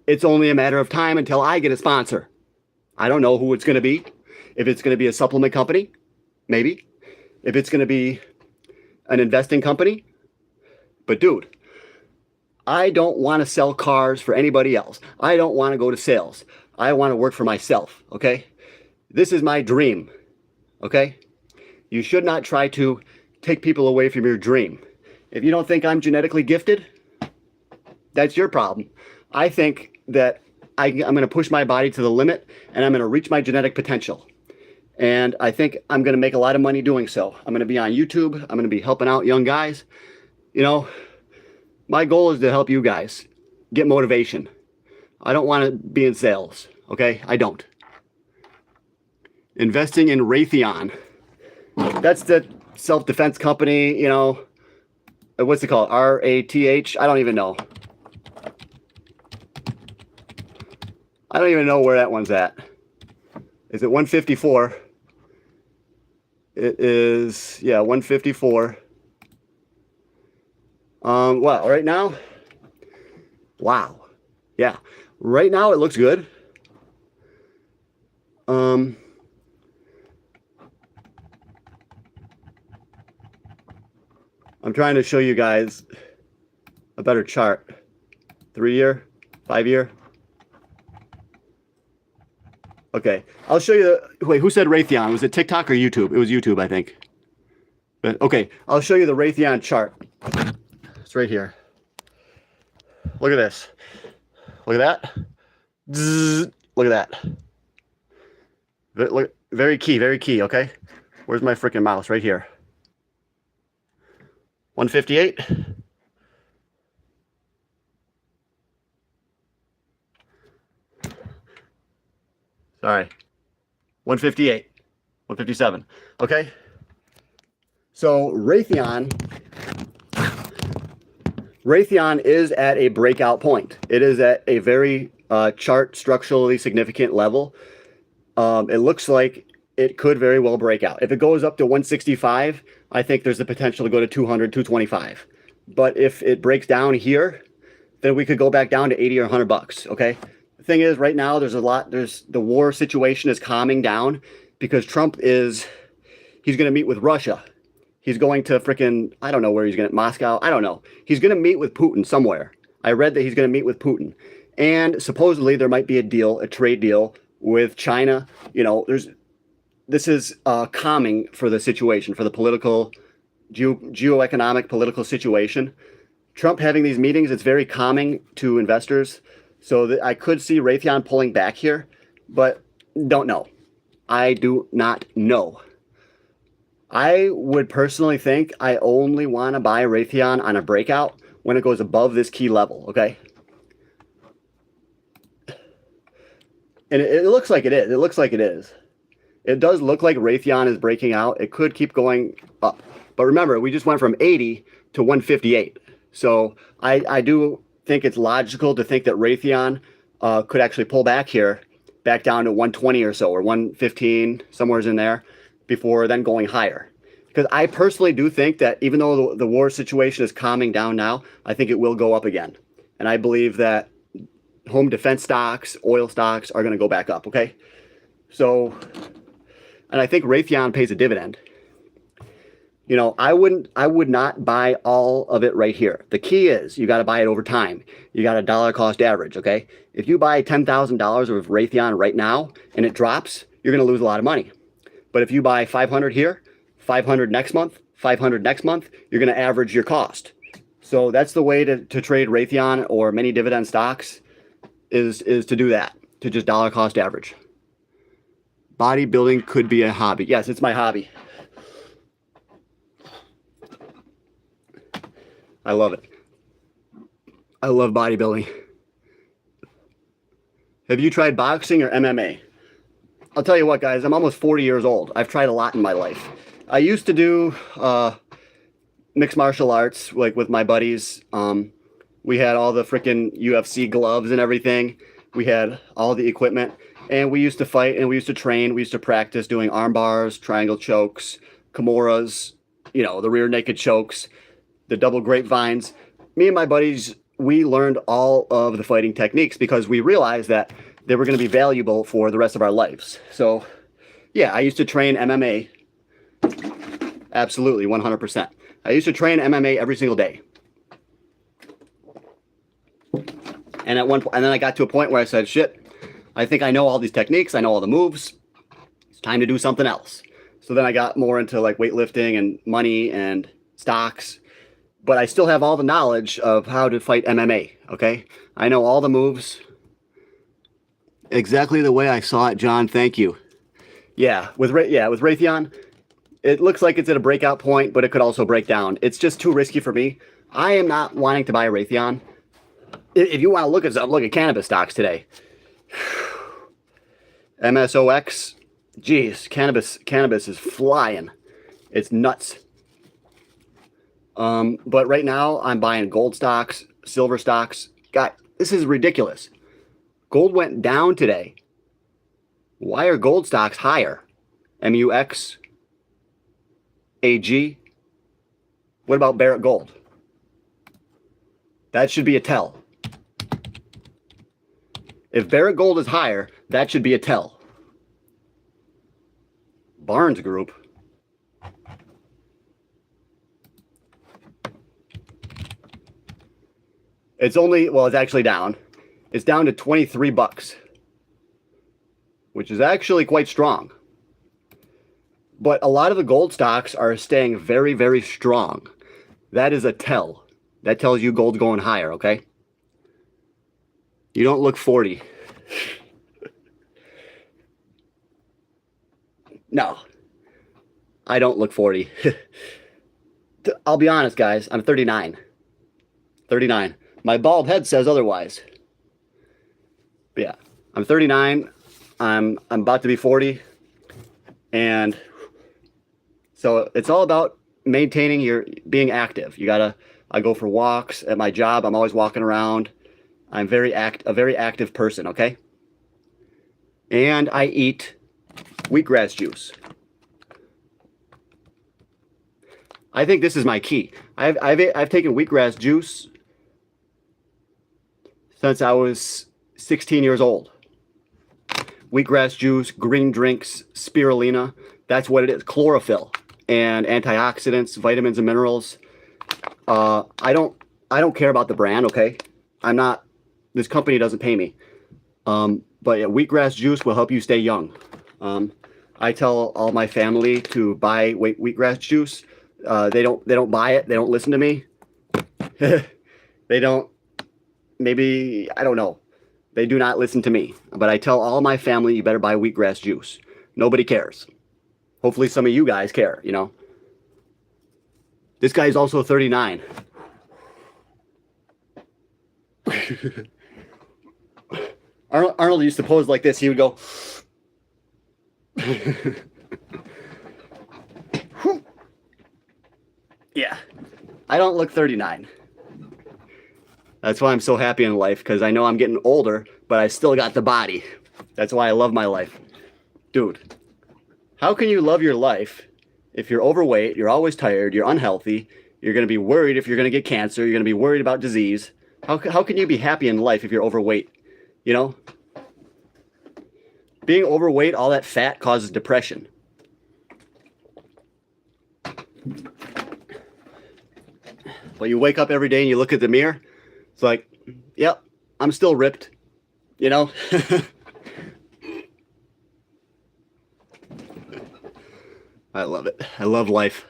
it's only a matter of time until I get a sponsor. I don't know who it's going to be. If it's going to be a supplement company, maybe. If it's going to be an investing company. But dude, I don't want to sell cars for anybody else. I don't want to go to sales. I want to work for myself, okay? This is my dream, okay? You should not try to take people away from your dream. If you don't think I'm genetically gifted, that's your problem. I think that I'm going to push my body to the limit and I'm going to reach my genetic potential. And I think I'm going to make a lot of money doing so. I'm going to be on YouTube. I'm going to be helping out young guys. You know, my goal is to help you guys get motivation. I don't want to be in sales, okay? I don't. Investing in Raytheon. That's the self-defense company, you know. What's it called? RATH? I don't even know. I don't even know where that one's at. Is it 154? It is, yeah, 154. Well, right now, wow. Yeah, right now it looks good. I'm trying to show you guys a better chart. 3-year, 5-year. Okay, I'll show you. Wait, who said Raytheon? Was it TikTok or YouTube? It was YouTube, I think. But, okay, I'll show you the Raytheon chart. It's right here. Look at this. Look at that. Zzz, look at that. Look, very key, okay? Where's my freaking mouse? Right here. 158. Sorry. 158. 157. Okay? So Raytheon is at a breakout point. It is at a very chart structurally significant level. It looks like it could very well break out. If it goes up to 165, I think there's the potential to go to 200, 225. But if it breaks down here, then we could go back down to 80 or 100 bucks, okay? The thing is, right now, the war situation is calming down because Trump he's going to meet with Russia. He's going to frickin', I don't know where he's going to, Moscow, I don't know. He's going to meet with Putin somewhere. I read that he's going to meet with Putin. And supposedly there might be a trade deal with China. You know, this is calming for the situation, for the political, geoeconomic political situation. Trump having these meetings, it's very calming to investors. So I could see Raytheon pulling back here, but don't know. I do not know. I would personally think I only want to buy Raytheon on a breakout when it goes above this key level, okay? And it looks like it is. It looks like it is. It does look like Raytheon is breaking out. It could keep going up. But remember, we just went from 80 to 158. So I do think it's logical to think that Raytheon could actually pull back here, back down to 120 or so, or 115, somewhere in there, before then going higher. Because I personally do think that even though the war situation is calming down now, I think it will go up again. And I believe that home defense stocks, oil stocks are going to go back up, okay? So, and I think Raytheon pays a dividend. You know, I would not buy all of it right here. The key is you got to buy it over time. You got a dollar cost average, okay? If you buy $10,000 of Raytheon right now and it drops, you're going to lose a lot of money. But if you buy 500 here, 500 next month, 500 next month, you're going to average your cost. So that's the way to trade Raytheon or many dividend stocks is to do that, to just dollar cost average. Bodybuilding could be a hobby. Yes, it's my hobby. I love it. I love bodybuilding. Have you tried boxing or MMA? I'll tell you what, guys, I'm almost 40 years old. I've tried a lot in my life. I used to do mixed martial arts, like with my buddies. We had all the freaking UFC gloves and everything. We had all the equipment. And we used to fight and we used to train. We used to practice doing arm bars, triangle chokes, Kimuras, you know, the rear naked chokes, the double grapevines. Me and my buddies we learned all of the fighting techniques because we realized that they were going to be valuable for the rest of our lives. So, yeah, I used to train MMA. Absolutely, 100%. I used to train MMA every single day. And and then I got to a point where I said, shit, I think I know all these techniques. I know all the moves. It's time to do something else. So then I got more into like weightlifting and money and stocks. But I still have all the knowledge of how to fight MMA, okay? I know all the moves. Exactly the way I saw it, John. Thank you. Yeah, with Raytheon, it looks like it's at a breakout point, but it could also break down. It's just too risky for me. I am not wanting to buy a Raytheon. If you want to look at something, look at cannabis stocks today. MSOX, geez, cannabis is flying. It's nuts. But right now I'm buying gold stocks, silver stocks. God, this is ridiculous. Gold went down today. Why are gold stocks higher? MUX, AG. What about Barrett Gold? That should be a tell. If Barrett Gold is higher, that should be a tell. Barnes Group. It's actually down. It's down to 23 bucks, which is actually quite strong. But a lot of the gold stocks are staying very, very strong. That is a tell. That tells you gold's going higher, okay? You don't look 40. No, I don't look 40. I'll be honest, guys. I'm 39. 39. My bald head says otherwise. But yeah, I'm 39. I'm about to be 40. And so it's all about maintaining being active. I go for walks at my job. I'm always walking around. I'm a very active person, okay? And I eat wheatgrass juice. I think this is my key. I've taken wheatgrass juice since I was 16 years old. Wheatgrass juice, green drinks, spirulina. That's what it is. Chlorophyll and antioxidants, vitamins and minerals. I don't care about the brand, okay? This company doesn't pay me. But yeah, wheatgrass juice will help you stay young. I tell all my family to buy wheatgrass juice. They don't buy it. They don't listen to me. They don't. Maybe, I don't know. They do not listen to me. But I tell all my family, you better buy wheatgrass juice. Nobody cares. Hopefully some of you guys care, you know. This guy is also 39. Arnold used to pose like this. He would go. Yeah. I don't look 39. That's why I'm so happy in life, because I know I'm getting older, but I still got the body. That's why I love my life. Dude, how can you love your life if you're overweight, you're always tired, you're unhealthy, you're going to be worried if you're going to get cancer, you're going to be worried about disease? How can you be happy in life if you're overweight? You know? Being overweight, all that fat causes depression. But you wake up every day and you look at the mirror, it's like, yep, I'm still ripped, you know? I love it. I love life.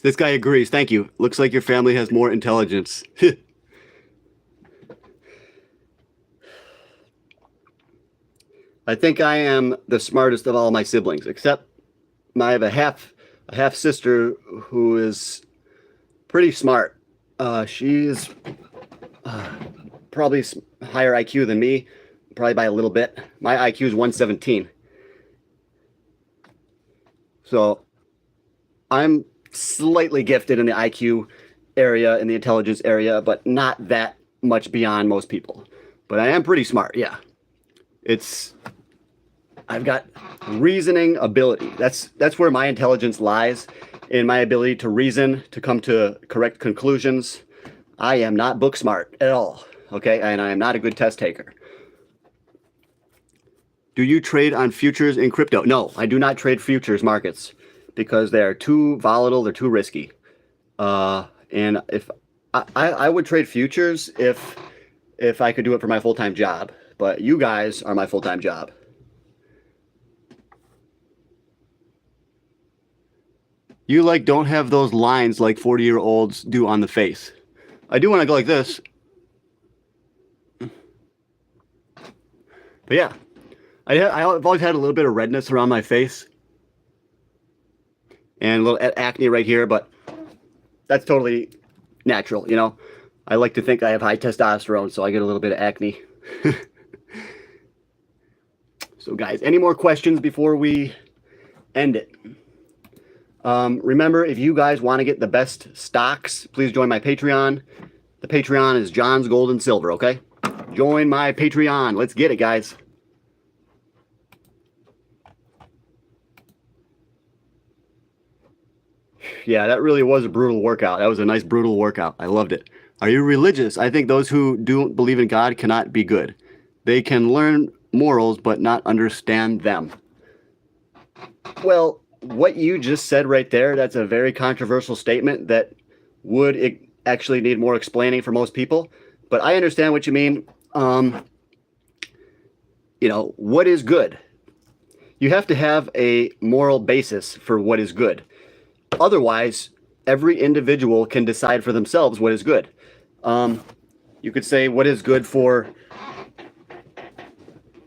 This guy agrees. Thank you. Looks like your family has more intelligence. I think I am the smartest of all my siblings, except I have a half sister who is pretty smart. She's probably higher IQ than me, probably by a little bit. My IQ is 117. So I'm slightly gifted in the IQ area, in the intelligence area, but not that much beyond most people. But I am pretty smart, yeah. I've got reasoning ability. That's where my intelligence lies, in my ability to reason, to come to correct conclusions. I am not book smart at all, okay? And I am not a good test taker. Do you trade on futures in crypto? No, I do not trade futures markets because they are too volatile, they're too risky. And if I would trade futures if I could do it for my full-time job, but you guys are my full-time job. You like don't have those lines like 40-year-olds do on the face. I do when I go like this. But yeah, I've always had a little bit of redness around my face and a little acne right here, but that's totally natural, you know. I like to think I have high testosterone, so I get a little bit of acne. So guys, any more questions before we end it? Remember, if you guys want to get the best stocks, please join my Patreon. The Patreon is John's Gold and Silver, okay? Join my Patreon. Let's get it, guys. Yeah, that really was a brutal workout. That was a nice brutal workout. I loved it. Are you religious? I think those who don't believe in God cannot be good. They can learn morals but not understand them. Well, what you just said right there, that's a very controversial statement that would actually need more explaining for most people. But I understand what you mean. You know, what is good? You have to have a moral basis for what is good. Otherwise, every individual can decide for themselves what is good. You could say what is good for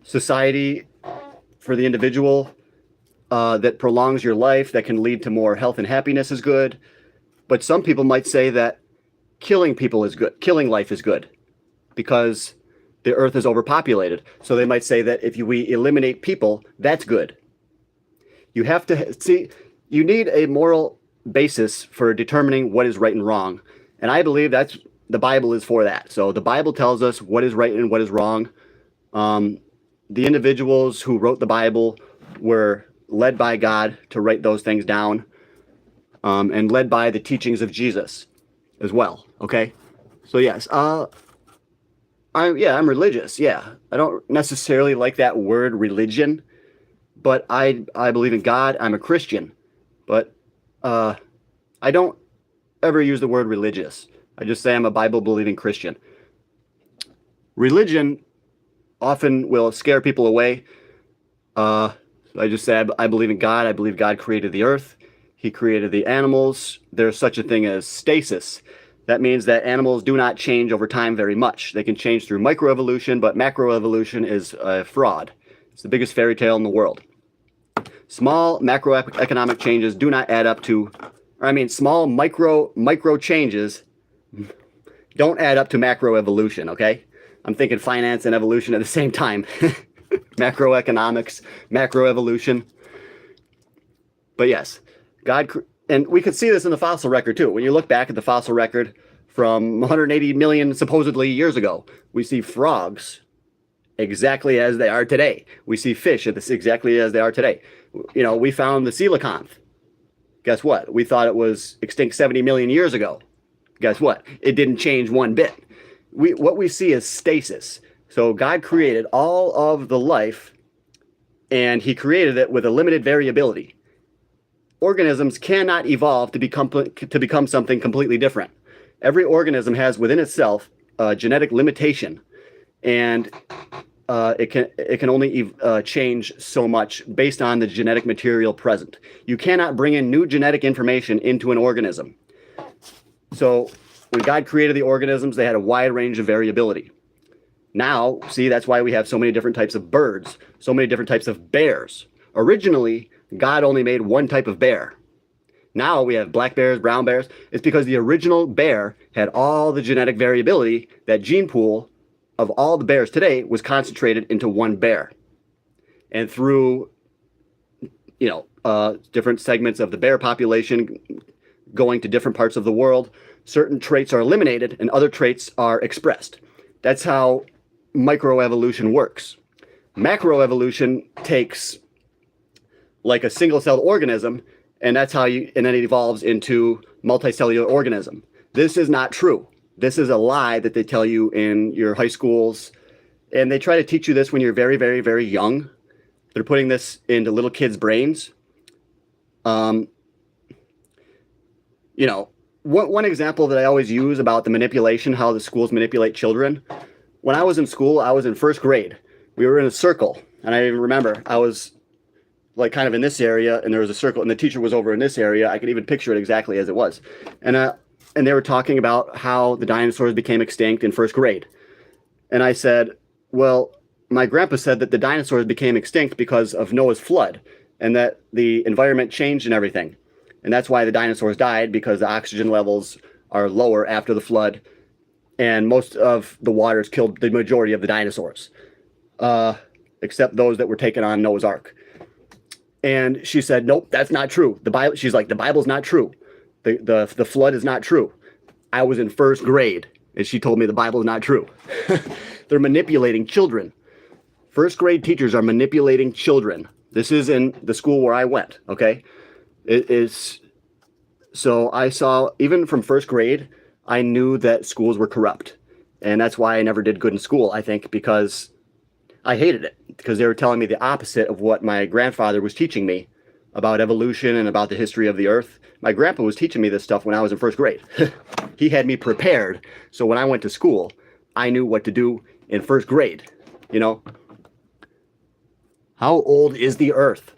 society, for the individual, that prolongs your life, that can lead to more health and happiness is good. But some people might say that killing people is good. Killing life is good because the earth is overpopulated. So they might say that if we eliminate people, that's good. You have to see, you need a moral basis for determining what is right and wrong. And I believe that's the Bible is for that. So the Bible tells us what is right and what is wrong. The individuals who wrote the Bible were led by God to write those things down, and led by the teachings of Jesus as well. Okay. So yes, I'm religious. Yeah. I don't necessarily like that word religion, but I believe in God. I'm a Christian, but I don't ever use the word religious. I just say I'm a Bible-believing Christian. Religion often will scare people away. I just say I believe in God. I believe God created the earth. He created the animals. There's such a thing as stasis. That means that animals do not change over time very much. They can change through microevolution, but macroevolution is a fraud. It's the biggest fairy tale in the world. Small macroeconomic changes do not add up to, small micro changes don't add up to macroevolution, okay? I'm thinking finance and evolution at the same time. Macroeconomics, macroevolution. But yes, God, and we could see this in the fossil record too. When you look back at the fossil record from 180 million supposedly years ago, we see frogs exactly as they are today. We see fish exactly as they are today. You know, we found the coelacanth. Guess what? We thought it was extinct 70 million years ago. Guess what? It didn't change one bit. What we see is stasis. So God created all of the life, and he created it with a limited variability. Organisms cannot evolve to become something completely different. Every organism has within itself a genetic limitation, and it can only change so much based on the genetic material present. You cannot bring in new genetic information into an organism. So when God created the organisms, they had a wide range of variability. Now, see, that's why we have so many different types of birds, so many different types of bears. Originally, God only made one type of bear. Now we have black bears, brown bears. It's because the original bear had all the genetic variability. That gene pool of all the bears today was concentrated into one bear. And through, different segments of the bear population going to different parts of the world, certain traits are eliminated and other traits are expressed. That's how microevolution works. Macroevolution takes like a single-celled organism, and then it evolves into multicellular organism. This is not true. This is a lie that they tell you in your high schools. And they try to teach you this when you're very, very, very young. They're putting this into little kids' brains. You know, one example that I always use about the manipulation, how the schools manipulate children. When I was in school, I was in first grade. We were in a circle. And I even remember I was like kind of in this area, and there was a circle, and the teacher was over in this area. I could even picture it exactly as it was. And they were talking about how the dinosaurs became extinct in first grade. And I said, well, my grandpa said that the dinosaurs became extinct because of Noah's flood, and that the environment changed and everything. And that's why the dinosaurs died, because the oxygen levels are lower after the flood, and most of the waters killed the majority of the dinosaurs, except those that were taken on Noah's Ark. And she said, nope, that's not true. The Bible, she's like, the Bible's not true. The flood is not true. I was in first grade, and she told me the Bible is not true. They're manipulating children. First grade teachers are manipulating children. This is in the school where I went, okay? It is. So I saw, even from first grade, I knew that schools were corrupt. And that's why I never did good in school, I think, because I hated it. Because they were telling me the opposite of what my grandfather was teaching me about evolution and about the history of the earth. My grandpa was teaching me this stuff when I was in first grade. He had me prepared. So when I went to school, I knew what to do in first grade, you know? How old is the earth?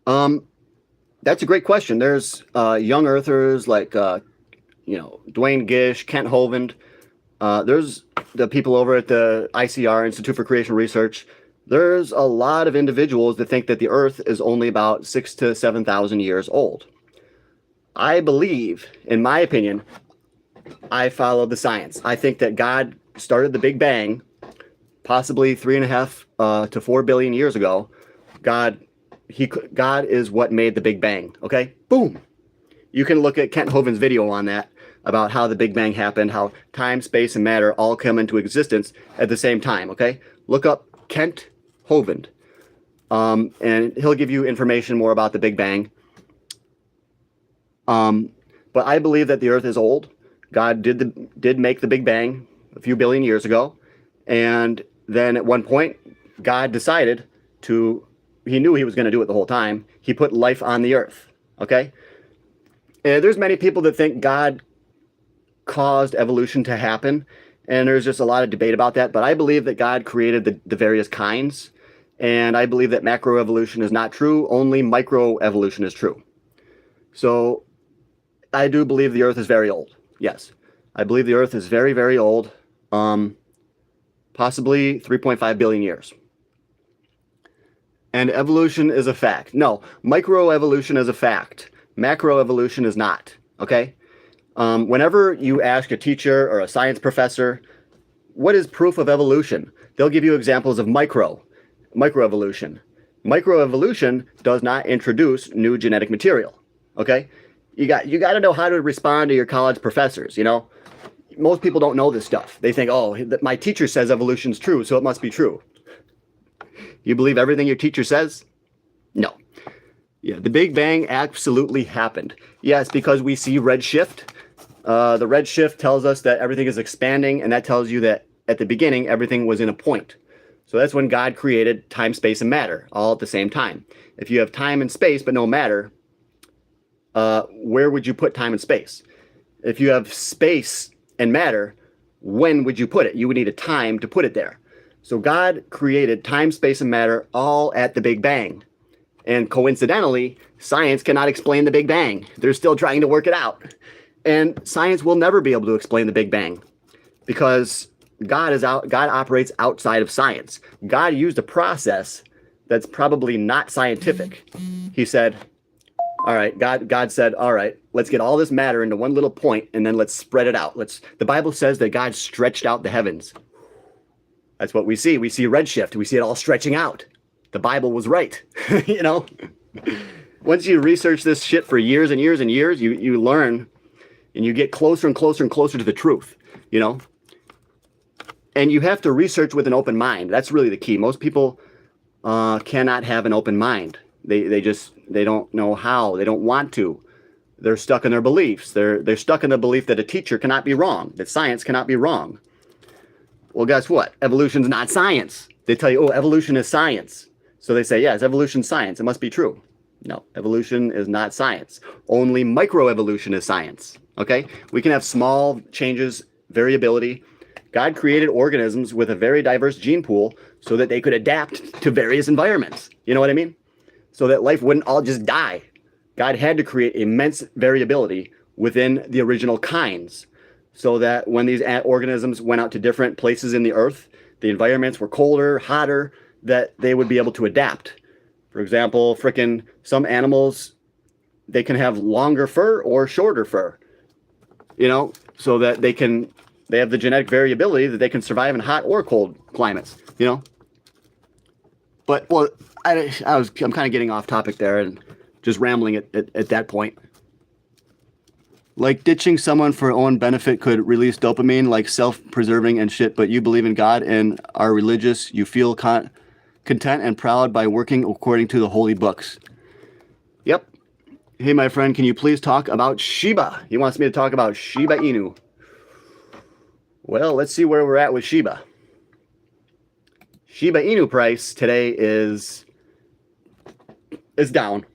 That's a great question. There's young earthers like, Dwayne Gish, Kent Hovind. There's the people over at the ICR, Institute for Creation Research. There's a lot of individuals that think that the earth is only about 6,000 to 7,000 years old. I believe, in my opinion, I follow the science. I think that God started the Big Bang possibly 3.5 to 4 billion years ago. God is what made the Big Bang. Okay, boom. You can look at Kent Hovind's video on that, about how the Big Bang happened, how time, space, and matter all come into existence at the same time. Okay, look up Kent Hovind, and he'll give you information more about the Big Bang. But I believe that the Earth is old. God did make the Big Bang a few billion years ago, and then at one point, God decided he knew he was going to do it the whole time. He put life on the Earth. Okay, and there's many people that think God caused evolution to happen, and there's just a lot of debate about that. But I believe that God created the various kinds, and I believe that macroevolution is not true. Only microevolution is true. So I do believe the Earth is very old. Yes, I believe the Earth is very, very old, possibly 3.5 billion years. And evolution is a fact. No, microevolution is a fact. Macroevolution is not. Okay? Whenever you ask a teacher or a science professor, what is proof of evolution? They'll give you examples of microevolution. Microevolution does not introduce new genetic material. Okay? You got to know how to respond to your college professors, you know? Most people don't know this stuff. They think, oh, my teacher says evolution's true, so it must be true. You believe everything your teacher says? No. Yeah, the Big Bang absolutely happened. Yes, because we see redshift. The redshift tells us that everything is expanding, and that tells you that at the beginning, everything was in a point. So that's when God created time, space, and matter all at the same time. If you have time and space but no matter, where would you put time and space? If you have space and matter, when would you put it? You would need a time to put it there. So God created time, space, and matter all at the Big Bang. And coincidentally, science cannot explain the Big Bang. They're still trying to work it out. And science will never be able to explain the Big Bang because God operates outside of science. God used a process that's probably not scientific. He said, all right, God said, all right, let's get all this matter into one little point and then let's spread it out. The Bible says that God stretched out the heavens. That's what we see. We see redshift. We see it all stretching out. The Bible was right. You know, once you research this shit for years and years and years, you learn and you get closer and closer and closer to the truth, you know, and you have to research with an open mind. That's really the key. Most people cannot have an open mind. They don't know how. They don't want to. They're stuck in their beliefs. They're stuck in the belief that a teacher cannot be wrong, that science cannot be wrong. Well, guess what? Evolution's not science. They tell you, oh, evolution is science. So they say, yes, evolution's science. It must be true. No, evolution is not science. Only microevolution is science. Okay? We can have small changes, variability. God created organisms with a very diverse gene pool so that they could adapt to various environments. You know what I mean? So that life wouldn't all just die. God had to create immense variability within the original kinds so that when these organisms went out to different places in the earth, the environments were colder, hotter, that they would be able to adapt. For example, some animals, they can have longer fur or shorter fur, you know, so that they have the genetic variability that they can survive in hot or cold climates, you know. But, well, I'm kind of getting off topic there and just rambling at that point. Like ditching someone for own benefit could release dopamine, like self-preserving and shit, but you believe in God and are religious. You feel content and proud by working according to the holy books. Yep. Hey, my friend, can you please talk about Shiba? He wants me to talk about Shiba Inu. Well, let's see where we're at with Shiba. Shiba Inu price today is down.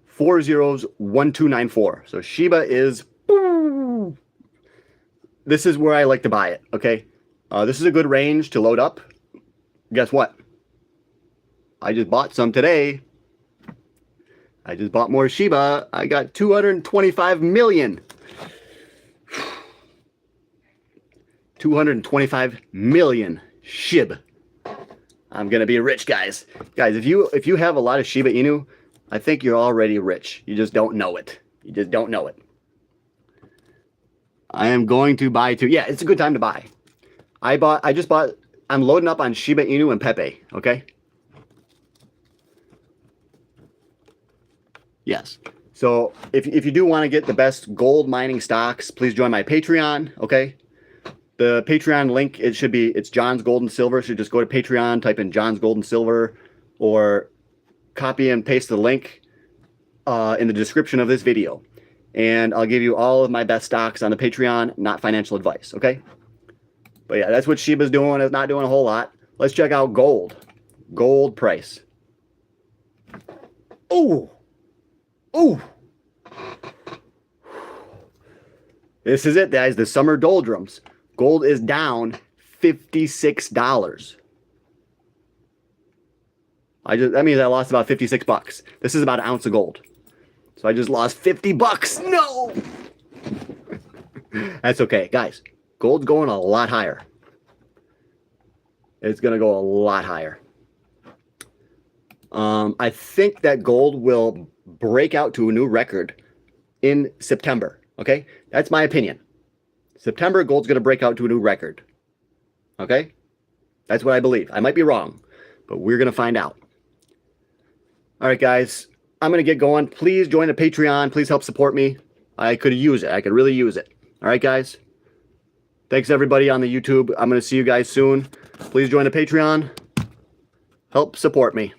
401294. So Shiba is, this is where I like to buy it, okay? This is a good range to load up. Guess what? I just bought some today. I just bought more Shiba. I got 225 million. 225 million SHIB. I'm gonna be rich, guys. Guys, if you have a lot of Shiba Inu, I think you're already rich. You just don't know it. You just don't know it. I am going to buy too. Yeah, it's a good time to buy. I'm loading up on Shiba Inu and Pepe, okay? Yes. So if you do want to get the best gold mining stocks, please join my Patreon, okay? The Patreon link, it's John's Gold and Silver. So just go to Patreon, type in John's Gold and Silver, or copy and paste the link in the description of this video. And I'll give you all of my best stocks on the Patreon, not financial advice, okay? But yeah, that's what Shiba's doing. It's not doing a whole lot. Let's check out gold. Gold price. Oh! Oh! This is it, guys. The summer doldrums. Gold is down $56. That means I lost about 56 bucks. This is about an ounce of gold. So I just lost 50 bucks. No! That's okay. Guys, gold's going a lot higher. It's going to go a lot higher. I think that gold will break out to a new record in September. Okay? That's my opinion. September, gold's going to break out to a new record. Okay? That's what I believe. I might be wrong, but we're going to find out. All right, guys. I'm going to get going. Please join the Patreon. Please help support me. I could use it. I could really use it. All right, guys. Thanks, everybody on the YouTube. I'm going to see you guys soon. Please join the Patreon. Help support me.